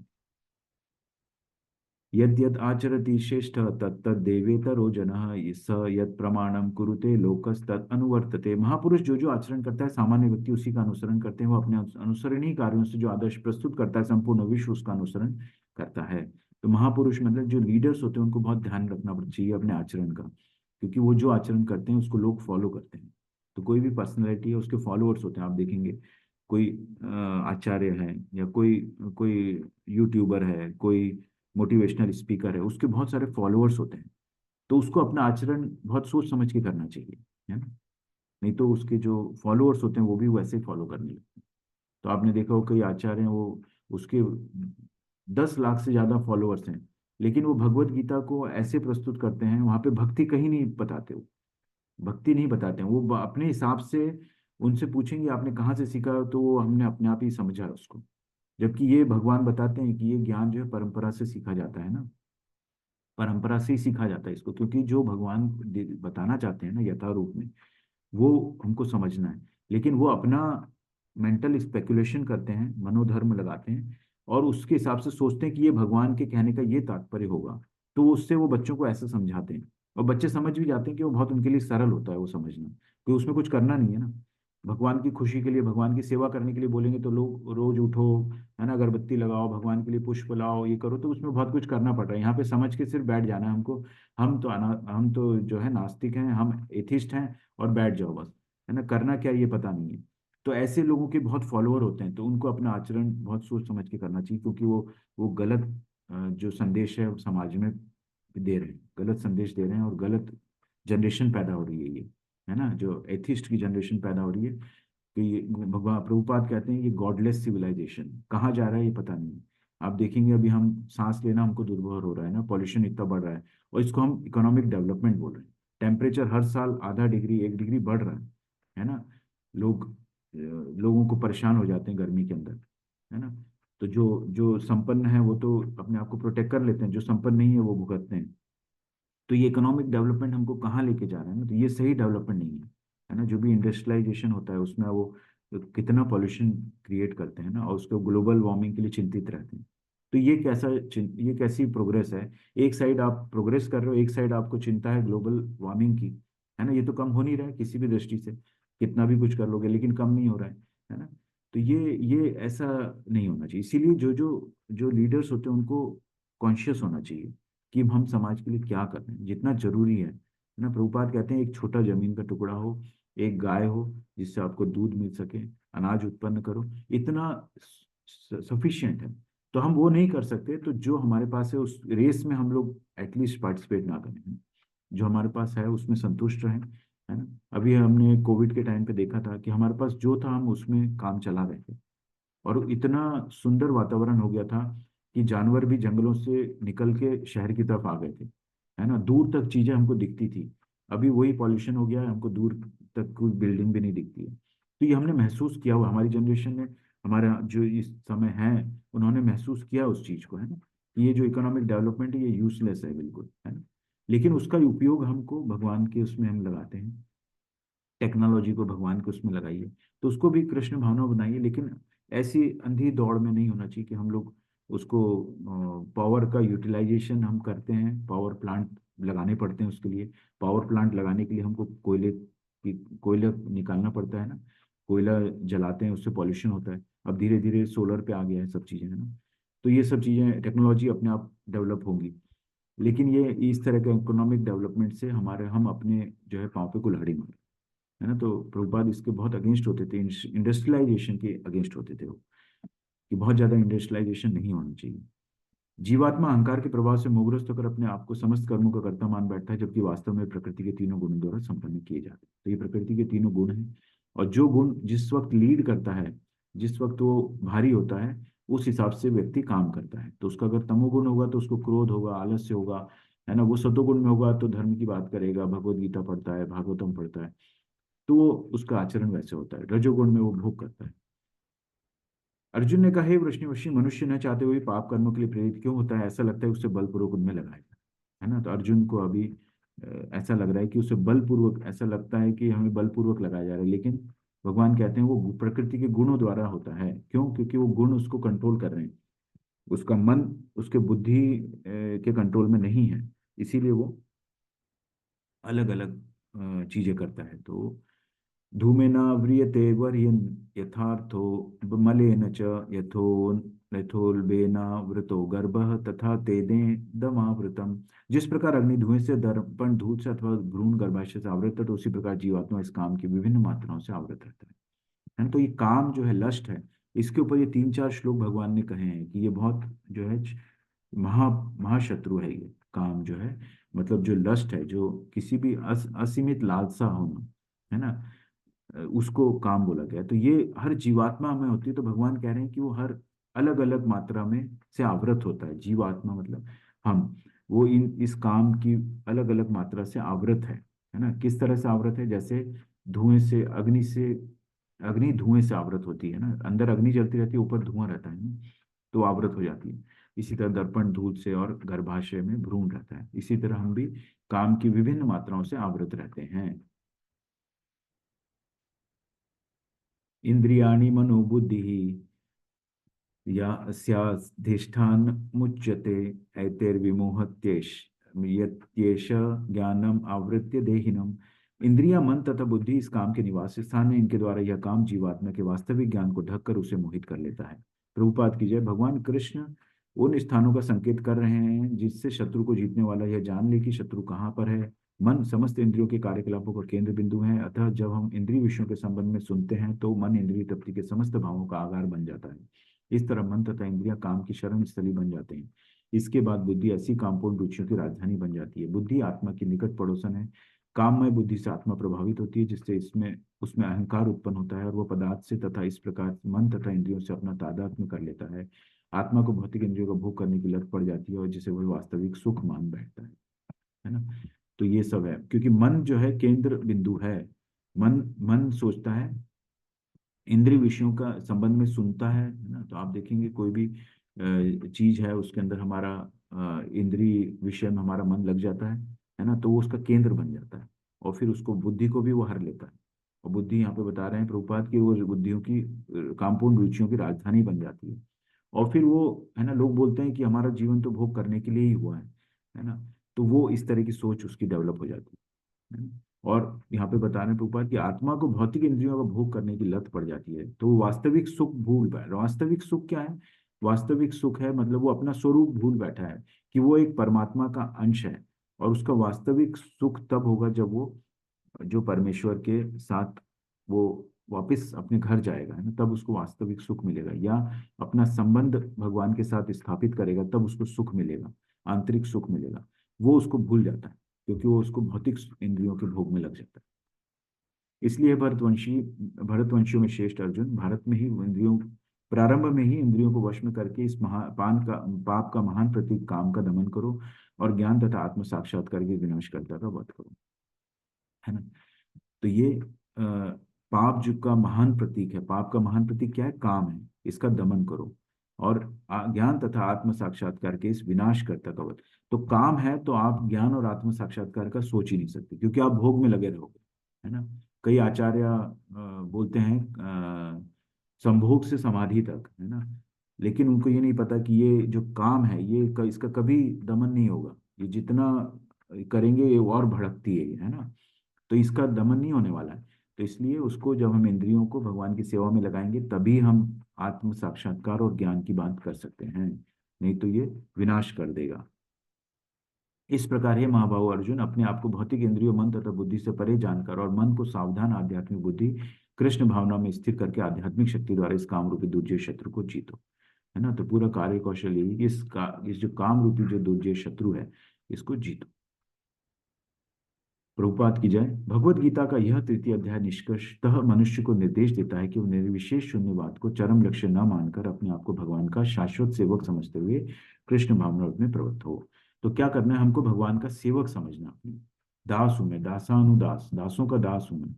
यद यद आचरति श्रेष्ठ तत्त देवेतरो जनः स यद प्रमाणम कुरुते लोकस तद अनुवर्तते। महापुरुष जो जो आचरण करता है सामान्य व्यक्ति उसी का अनुसरण करते हैं। वो अपने अनुसरणीय कार्यों से जो आदर्श प्रस्तुत करता है संपूर्ण विश्व उसका अनुसरण करता है। तो महापुरुष मतलब जो लीडर्स होते हैं उनको बहुत ध्यान रखना चाहिए अपने आचरण का, क्योंकि वो जो आचरण करते हैं उसको लोग फॉलो करते हैं। तो कोई भी पर्सनैलिटी है उसके फॉलोअर्स होते हैं। आप देखेंगे कोई आचार्य है या कोई कोई यूट्यूबर है, कोई मोटिवेशनल स्पीकर है, उसके बहुत सारे फॉलोअर्स होते हैं। तो उसको अपना आचरण बहुत सोच समझ के करना चाहिए, है ना। नहीं तो उसके जो फॉलोअर्स होते हैं वो भी वैसे ही फॉलो करने लगते हैं। तो आपने देखा हो कई आचार्य हैं, वो उसके 10 लाख से ज्यादा फॉलोअर्स हैं, लेकिन वो भगवत गीता को ऐसे प्रस्तुत करते हैं, वहां पे भक्ति कहीं नहीं बताते, वो भक्ति नहीं बताते हैं। वो अपने हिसाब से उनसे पूछेंगे आपने कहाँ से सीखा, तो वो हमने अपने आप ही समझा उसको। जबकि ये भगवान बताते हैं कि ये ज्ञान जो है परंपरा से सीखा जाता है ना, परंपरा से ही सीखा जाता है इसको, क्योंकि जो भगवान बताना चाहते हैं ना यथारूप में वो हमको समझना है। लेकिन वो अपना मेंटल स्पेकुलेशन करते हैं, मनोधर्म लगाते हैं और उसके हिसाब से सोचते हैं कि ये भगवान के कहने का ये तात्पर्य होगा। तो उससे वो बच्चों को ऐसा समझाते हैं और बच्चे समझ भी जाते हैं कि वो बहुत उनके लिए सरल होता है वो समझना, क्योंकि उसमें कुछ करना नहीं है ना। भगवान की खुशी के लिए, भगवान की सेवा करने के लिए बोलेंगे तो लोग रोज उठो, है ना, अगरबत्ती लगाओ, भगवान के लिए पुष्प लाओ, ये करो, तो उसमें बहुत कुछ करना पड़ रहा है। यहाँ पे समझ के सिर्फ बैठ जाना है हमको। हम तो जो है नास्तिक हैं, हम एथिस्ट हैं और बैठ जाओ बस, है ना, करना क्या ये पता नहीं है। तो ऐसे लोगों के बहुत फॉलोअर होते हैं, तो उनको अपना आचरण बहुत सोच समझ के करना चाहिए, क्योंकि वो गलत जो संदेश है समाज में दे रहे हैं, गलत संदेश दे रहे हैं और गलत जनरेशन पैदा हो रही है ये, है ना, जो एथिस्ट की जनरेशन पैदा हो रही है। कि ये भगवान प्रभुपाद कहते हैं ये गॉडलेस सिविलाइजेशन कहाँ जा रहा है ये पता नहीं है। आप देखेंगे अभी हम सांस लेना हमको दुर्भर हो रहा है ना, पॉल्यूशन इतना बढ़ रहा है और इसको हम इकोनॉमिक डेवलपमेंट बोल रहे हैं। टेम्परेचर हर साल आधा डिग्री 1 डिग्री बढ़ रहा है ना। लोगों को परेशान हो जाते हैं गर्मी के अंदर, है ना। तो जो जो संपन्न है वो तो अपने आप को प्रोटेक्ट कर लेते हैं, जो संपन्न नहीं है वो भुगतते हैं। तो ये इकोनॉमिक डेवलपमेंट हमको कहाँ लेके जा रहा है ना, तो ये सही डेवलपमेंट नहीं है ना। जो भी इंडस्ट्रियलाइजेशन होता है उसमें वो कितना पॉल्यूशन क्रिएट करते हैं ना, और उसको ग्लोबल वार्मिंग के लिए चिंतित रहते हैं। तो ये कैसी प्रोग्रेस है। एक साइड आप प्रोग्रेस कर रहे हो, एक साइड आपको चिंता है ग्लोबल वार्मिंग की, है ना। ये तो कम हो नहीं रहा है किसी भी दृष्टि से, कितना भी कुछ कर लोगे लेकिन कम नहीं हो रहा है ना। तो ये ऐसा नहीं होना चाहिए। इसीलिए जो जो जो लीडर्स होते हैं उनको कॉन्शियस होना चाहिए कि हम समाज के लिए क्या कर रहे हैं, जितना जरूरी है ना। प्रभुपाद कहते हैं एक छोटा जमीन का टुकड़ा हो, एक गाय हो जिससे आपको दूध मिल सके, अनाज उत्पन्न करो, इतना सफिशिएंट है। तो हम वो नहीं कर सकते, तो जो हमारे पास है उस रेस में हम लोग एटलीस्ट पार्टिसिपेट ना करें, जो हमारे पास है उसमें संतुष्ट रहें, है ना। अभी हमने कोविड के टाइम पे देखा था कि हमारे पास जो था हम उसमें काम चला रहे थे और इतना सुंदर वातावरण हो गया था कि जानवर भी जंगलों से निकल के शहर की तरफ आ गए थे, है ना। दूर तक चीजें हमको दिखती थी। अभी वही पॉल्यूशन हो गया है, हमको दूर तक कोई बिल्डिंग भी नहीं दिखती है। तो ये हमने महसूस किया हुआ, हमारी जनरेशन ने, हमारा जो इस समय है उन्होंने महसूस किया उस चीज को, है ना। ये जो इकोनॉमिक डेवलपमेंट है ये यूजलेस है बिल्कुल, है ना। लेकिन उसका उपयोग हमको भगवान के उसमें हम लगाते हैं, टेक्नोलॉजी को भगवान के उसमें लगाइए, तो उसको भी कृष्ण भावना बनाइए। लेकिन ऐसी अंधी दौड़ में नहीं होना चाहिए कि हम लोग उसको पावर का यूटिलाइजेशन हम करते हैं, पावर प्लांट लगाने पड़ते हैं उसके लिए। पावर प्लांट लगाने के लिए हमको कोयला निकालना पड़ता है ना, कोयला जलाते हैं उससे पॉल्यूशन होता है। अब धीरे धीरे सोलर पे आ गया है सब चीज़ें, है ना। तो ये सब चीज़ें टेक्नोलॉजी अपने आप डेवलप होंगी, लेकिन ये इस तरह के इकोनॉमिक डेवलपमेंट से हम अपने जो है पाँव पे कुल्हाड़ी मारे, है ना। तो प्रभुपाद इसके बहुत अगेंस्ट होते थे, इंडस्ट्रियलाइजेशन के अगेंस्ट होते थे वो, कि बहुत ज्यादा इंडस्ट्रियलाइजेशन नहीं होना चाहिए। जीवात्मा अहंकार के प्रभाव से मोहग्रस्त होकर अपने आप को समस्त कर्मों का कर्ता मान बैठता है, जबकि वास्तव में प्रकृति के तीनों गुणों द्वारा संपन्न किए जाते हैं। तो ये प्रकृति के तीनों गुण हैं, और जो गुण जिस वक्त लीड करता है, जिस वक्त वो भारी होता है, उस हिसाब से व्यक्ति काम करता है। तो उसका अगर तमोगुण होगा तो उसको क्रोध होगा, आलस्य होगा, है ना। वो सतोगुण में होगा तो धर्म की बात करेगा, भगवत गीता पढ़ता है, भागवतम पढ़ता है, तो वो उसका आचरण वैसे होता है। रजोगुण में वो भोग करता है। अर्जुन ने कहा, हे वृष्णि, मनुष्य न चाहते हुए पाप कर्मों के लिए प्रेरित क्यों होता है? ऐसा लगता है उससे बलपूर्वक उनमें लगाया जाए, है ना। तो अर्जुन को अभी ऐसा लग रहा है कि उसे बलपूर्वक, ऐसा लगता है कि हमें बलपूर्वक लगाया जा रहा है, लेकिन भगवान कहते हैं वो प्रकृति के गुणों द्वारा होता है। क्यों? क्योंकि वो गुण उसको कंट्रोल कर रहे हैं, उसका मन उसके बुद्धि के कंट्रोल में नहीं है, इसीलिए वो अलग अलग चीजें करता है। तो धूमेन व्रियते वर्यन् यथार्थो मलेन च यथोल्बेनावृतो गर्भः तथा तेनेदमावृतम्। जिस प्रकार अग्नि धुएं से, दर्पण धूल से अथवा भ्रूण गर्भाशय से आवृत है, तो उसी प्रकार जीवात्मा इस काम की विभिन्न मात्राओं से आवृत रहता है ना। तो ये काम जो है, लस्ट है, इसके ऊपर ये 3-4 श्लोक भगवान ने कहे हैं कि ये बहुत जो है महाशत्रु है। ये काम जो है, मतलब जो लस्ट है, जो किसी भी असीमित लालसा होना, है ना, उसको काम बोला गया है। तो ये हर जीवात्मा में होती है। तो भगवान कह रहे हैं कि वो हर अलग अलग मात्रा में से आवृत होता है। जीवात्मा मतलब हम, वो इस काम की अलग अलग मात्रा से आवृत है ना। किस तरह से आवृत है? जैसे धुएं से, अग्नि धुएं से आवृत होती है ना, अंदर अग्नि जलती रहती है, ऊपर धुआं रहता है ना, तो आवृत हो जाती है। इसी तरह दर्पण धूल से और गर्भाशय में भ्रूण रहता है, इसी तरह हम भी काम की विभिन्न मात्राओं से आवृत रहते हैं। इंद्रियाणि मनोबुद्धि यास्याधिष्ठान मुच्यते ऐतैर्विमोहत्येष यत्येष ज्ञानम आवृत्य देहिनम। इंद्रिया, मन तथा बुद्धि इस काम के निवास स्थान है। इनके द्वारा यह काम जीवात्मा के वास्तविक ज्ञान को ढककर उसे मोहित कर लेता है। प्रभुपाद की जय। भगवान कृष्ण उन स्थानों का संकेत कर रहे हैं जिससे शत्रु को जीतने वाला यह जान ले कि शत्रु कहाँ पर है। मन समस्त इंद्रियों के कार्यकलापों का केंद्र बिंदु है। अतः जब हम इंद्रिय विषयों के संबंध में सुनते हैं तो मन इंद्रिय तृप्ति के समस्त भावों का आधार बन जाता है। इस तरह मन तथा इंद्रियां काम की शरण स्थली बन जाते हैं। इसके बाद बुद्धि ऐसी कामपूर्ण रुचियों की राजधानी बन जाती है। बुद्धि आत्मा की निकट पड़ोसन है। काममय बुद्धि से आत्मा प्रभावित होती है, जिससे इसमें उसमें अहंकार उत्पन्न होता है और वह पदार्थ से तथा इस प्रकार मन तथा इंद्रियों से अपना तादात्म्य कर लेता है। आत्मा को भौतिक इंद्रियों का भोग करने की लत पड़ जाती है और जिसे वह वास्तविक सुख मान बैठता है ना। तो ये सब है क्योंकि मन जो है केंद्र बिंदु है। मन मन सोचता है, इंद्रिय विषयों का संबंध में सुनता है ना। तो आप देखेंगे कोई भी चीज है, उसके अंदर हमारा इंद्रिय विषय में हमारा मन लग जाता है ना, तो वो उसका केंद्र बन जाता है और फिर उसको, बुद्धि को भी वो हर लेता है। और बुद्धि यहाँ पे बता रहे हैं प्रभुपाद की, वो बुद्धियों की कामपूर्ण रुचियों की राजधानी बन जाती है। और फिर वो, है ना, लोग बोलते हैं कि हमारा जीवन तो भोग करने के लिए ही हुआ है ना। तो वो इस तरह की सोच उसकी डेवलप हो जाती है। और यहाँ पे बता रहे हैं प्रभुपाद कि आत्मा को भौतिक इंद्रियों का भोग करने की लत पड़ जाती है, तो वो वास्तविक सुख भूल बैठ। वास्तविक सुख क्या है? वास्तविक सुख है मतलब वो अपना स्वरूप भूल बैठा है कि वो एक परमात्मा का अंश है। और उसका वास्तविक सुख तब होगा जब वो जो परमेश्वर के साथ वो वापस अपने घर जाएगा, है ना, तब उसको वास्तविक सुख मिलेगा। या अपना संबंध भगवान के साथ स्थापित करेगा, तब उसको सुख मिलेगा, आंतरिक सुख मिलेगा। वो उसको भूल जाता है क्योंकि वो उसको भौतिक इंद्रियों के भोग में लग जाता है। इसलिए भरतवंशियों में श्रेष्ठ अर्जुन भारत में ही इंद्रियों प्रारंभ में ही इंद्रियों को वश में करके इस पाप का महान प्रतीक काम का दमन करो और ज्ञान तथा आत्म साक्षात्कार के विनाशकर्ता का वध करो, है ना। तो ये पाप जो का महान प्रतीक है, पाप का महान प्रतीक क्या है? काम है। इसका दमन करो और ज्ञान तथा आत्म साक्षात्कार के इस विनाशकर्ता का वध। तो काम है तो आप ज्ञान और आत्म साक्षात्कार का सोच ही नहीं सकते क्योंकि आप भोग में लगे रहोगे, है ना। कई आचार्य बोलते हैं संभोग से समाधि तक, है ना, लेकिन उनको ये नहीं पता कि ये जो काम है इसका कभी दमन नहीं होगा। ये जितना करेंगे ये और भड़कती है ना। तो इसका दमन नहीं होने वाला है। तो इसलिए उसको, जब हम इंद्रियों को भगवान की सेवा में लगाएंगे तभी हम आत्म साक्षात्कार और ज्ञान की बात कर सकते हैं, नहीं तो ये विनाश कर देगा। इस प्रकार ये महाबाहु अर्जुन, अपने आप को भौतिक इंद्रियों, मन तथा बुद्धि से परे जानकर और मन को सावधान आध्यात्मिक बुद्धि कृष्ण भावना में स्थिर करके आध्यात्मिक शक्ति द्वारा इस काम रूपी दुर्जय शत्रु को जीतो, है ना। तो पूरा कार्य कौशल यही, इस जो काम रूपी जो दुर्जय शत्रु है, इसको जीतो। प्रभुपाद की जय। भगवत गीता का यह तृतीय अध्याय निष्कर्षतः मनुष्य को निर्देश देता है कि वो निर्विशेष शून्यवाद को चरम लक्ष्य न मानकर अपने आप को भगवान का शाश्वत सेवक समझते हुए कृष्ण भावना में प्रवृत्त हो। तो क्या करना है? हमको भगवान का सेवक समझना, दास हूं मैं, दासानुदास, दासों का दास हूं मैं,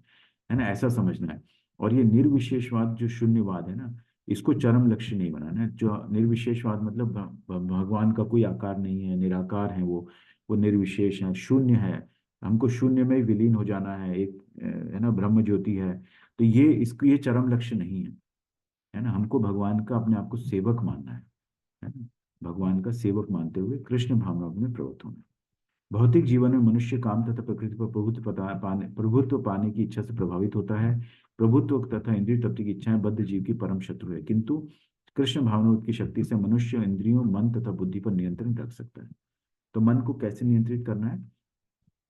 है ना, ऐसा समझना है। और ये निर्विशेषवाद जो शून्यवाद है ना, इसको चरम लक्ष्य नहीं बनाना है। जो निर्विशेषवाद मतलब भगवान का कोई आकार नहीं है, निराकार है, वो निर्विशेष है, शून्य है, हमको शून्य में विलीन हो जाना है, एक है ना ब्रह्म ज्योति है। तो ये चरम लक्ष्य नहीं है ना। हमको भगवान का अपने आप को सेवक मानना है ना। भगवान का सेवक मानते हुए कृष्ण भावना में प्रवृत्त होना। भौतिक जीवन में मनुष्य काम तथा प्रकृति पर प्रभुत्व पाने की इच्छा से प्रभावित होता है। प्रभुत्व तथा इंद्रिय तृप्ति की इच्छाएं बद्ध जीव की परम शत्रु है, किंतु कृष्ण भावनामृत की शक्ति से मनुष्य इंद्रियों, मन तथा बुद्धि पर नियंत्रण रख सकता है। तो मन को कैसे नियंत्रित करना है,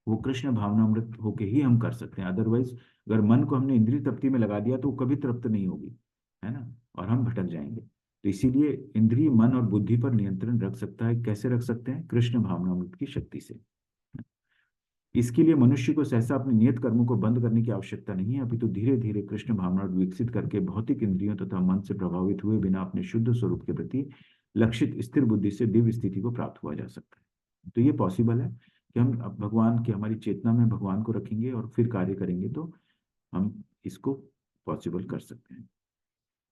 वो कृष्ण भावनामृत होके ही हम कर सकते हैं। अदरवाइज अगर मन को हमने इंद्रिय तृप्ति में लगा दिया तो वो कभी तृप्त नहीं होगी, है ना, और हम भटक जाएंगे। तो इसीलिए इंद्रिय, मन और बुद्धि पर नियंत्रण रख सकता है। कैसे रख सकते हैं? कृष्ण भावनामृत की शक्ति से। इसके लिए मनुष्य को सहसा अपने नियत कर्मों को बंद करने की आवश्यकता नहीं है, अपितु धीरे धीरे कृष्ण भावना विकसित करके भौतिक इंद्रियों तथा मन से प्रभावित हुए बिना अपने शुद्ध स्वरूप के प्रति लक्षित स्थिर बुद्धि से दिव्य स्थिति को प्राप्त हुआ जा सकता है। तो ये पॉसिबल है कि हम अब भगवान की, हमारी चेतना में भगवान को रखेंगे और फिर कार्य करेंगे तो हम इसको पॉसिबल कर सकते हैं।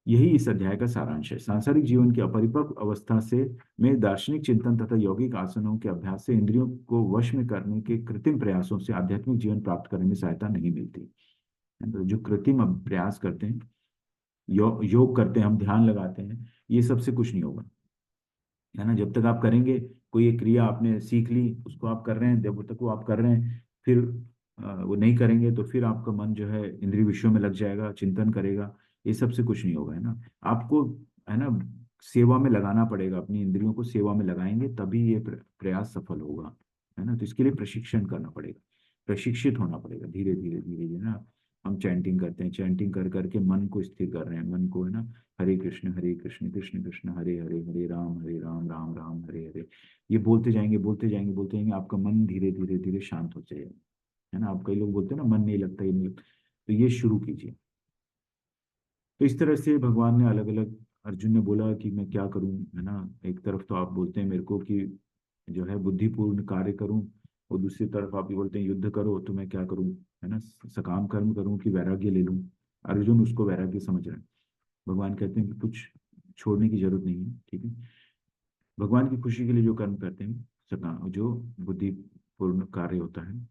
यही इस अध्याय का सारांश है। सांसारिक जीवन की अपरिपक्व अवस्था से में दार्शनिक चिंतन तथा यौगिक आसनों के अभ्यास से इंद्रियों को वश में करने के कृत्रिम प्रयासों से आध्यात्मिक जीवन प्राप्त करने में सहायता नहीं मिलती। तो जो कृत्रिम प्रयास करते हैं, योग करते हैं, हम ध्यान लगाते हैं, ये सबसे कुछ नहीं होगा, है ना। जब तक आप करेंगे, कोई एक क्रिया आपने सीख ली, उसको आप कर रहे हैं, जब तक वो आप कर रहे हैं, फिर वो नहीं करेंगे तो फिर आपका मन जो है इंद्रिय विषयों में लग जाएगा, चिंतन करेगा, ये सबसे कुछ नहीं होगा, है ना। आपको, है ना, सेवा में लगाना पड़ेगा, अपनी इंद्रियों को सेवा में लगाएंगे तभी ये प्रयास सफल होगा, है ना। तो इसके लिए प्रशिक्षण करना पड़ेगा, प्रशिक्षित होना पड़ेगा, धीरे धीरे धीरे, है ना। हम चैंटिंग करते हैं, चैंटिंग कर करके मन को स्थिर कर रहे हैं, मन को, है ना, हरे कृष्ण कृष्ण कृष्ण हरे हरे, हरे राम राम राम हरे हरे, ये बोलते जाएंगे बोलते जाएंगे बोलते जाएंगे, आपका मन धीरे धीरे धीरे शांत हो जाएगा, है ना। आप, कई लोग बोलते हैं ना मन नहीं लगता, ये नहीं लगता, तो ये शुरू कीजिए। तो इस तरह से भगवान ने अलग अलग, अर्जुन ने बोला कि मैं क्या करूं, है ना। एक तरफ तो आप बोलते हैं मेरे को कि जो है बुद्धिपूर्ण कार्य करूं, और दूसरी तरफ आप ये बोलते हैं युद्ध करो, तो मैं क्या करूं, है ना, सकाम कर्म करूं कि वैराग्य ले लूं। अर्जुन उसको वैराग्य समझ रहे हैं। भगवान कहते हैं कि कुछ छोड़ने की जरूरत नहीं है, ठीक है। भगवान की खुशी के लिए जो कर्म करते हैं, सकाम, जो बुद्धिपूर्ण कार्य होता है,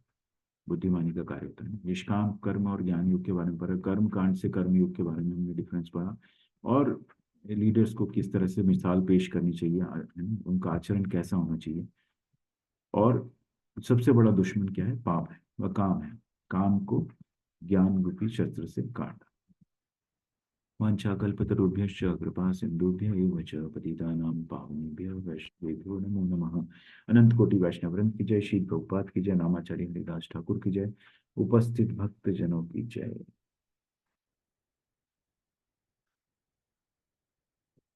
बुद्धिमानी का कार्य होता है। निष्काम कर्म और ज्ञान योग के बारे में पढ़ा, कर्म कांड से कर्म योग के बारे में हमने डिफरेंस पढ़ा, और लीडर्स को किस तरह से मिसाल पेश करनी चाहिए, उनका आचरण कैसा होना चाहिए। और सबसे बड़ा दुश्मन क्या है? पाप है, वह काम है। काम को ज्ञान रूपी शस्त्र से काट। वाञ्छाकल्पतरुभ्यश्च कृपा सिन्धुभ्य एव च पतितानां पावनेभ्यः वैष्णवेभ्यो नमो नमः। अनंत कोटि वैष्णव वृंद की जय, श्री प्रभुपाद की जय, नामाचार्य हरिदास ठाकुर की जय, उपस्थित भक्त जनों की जय।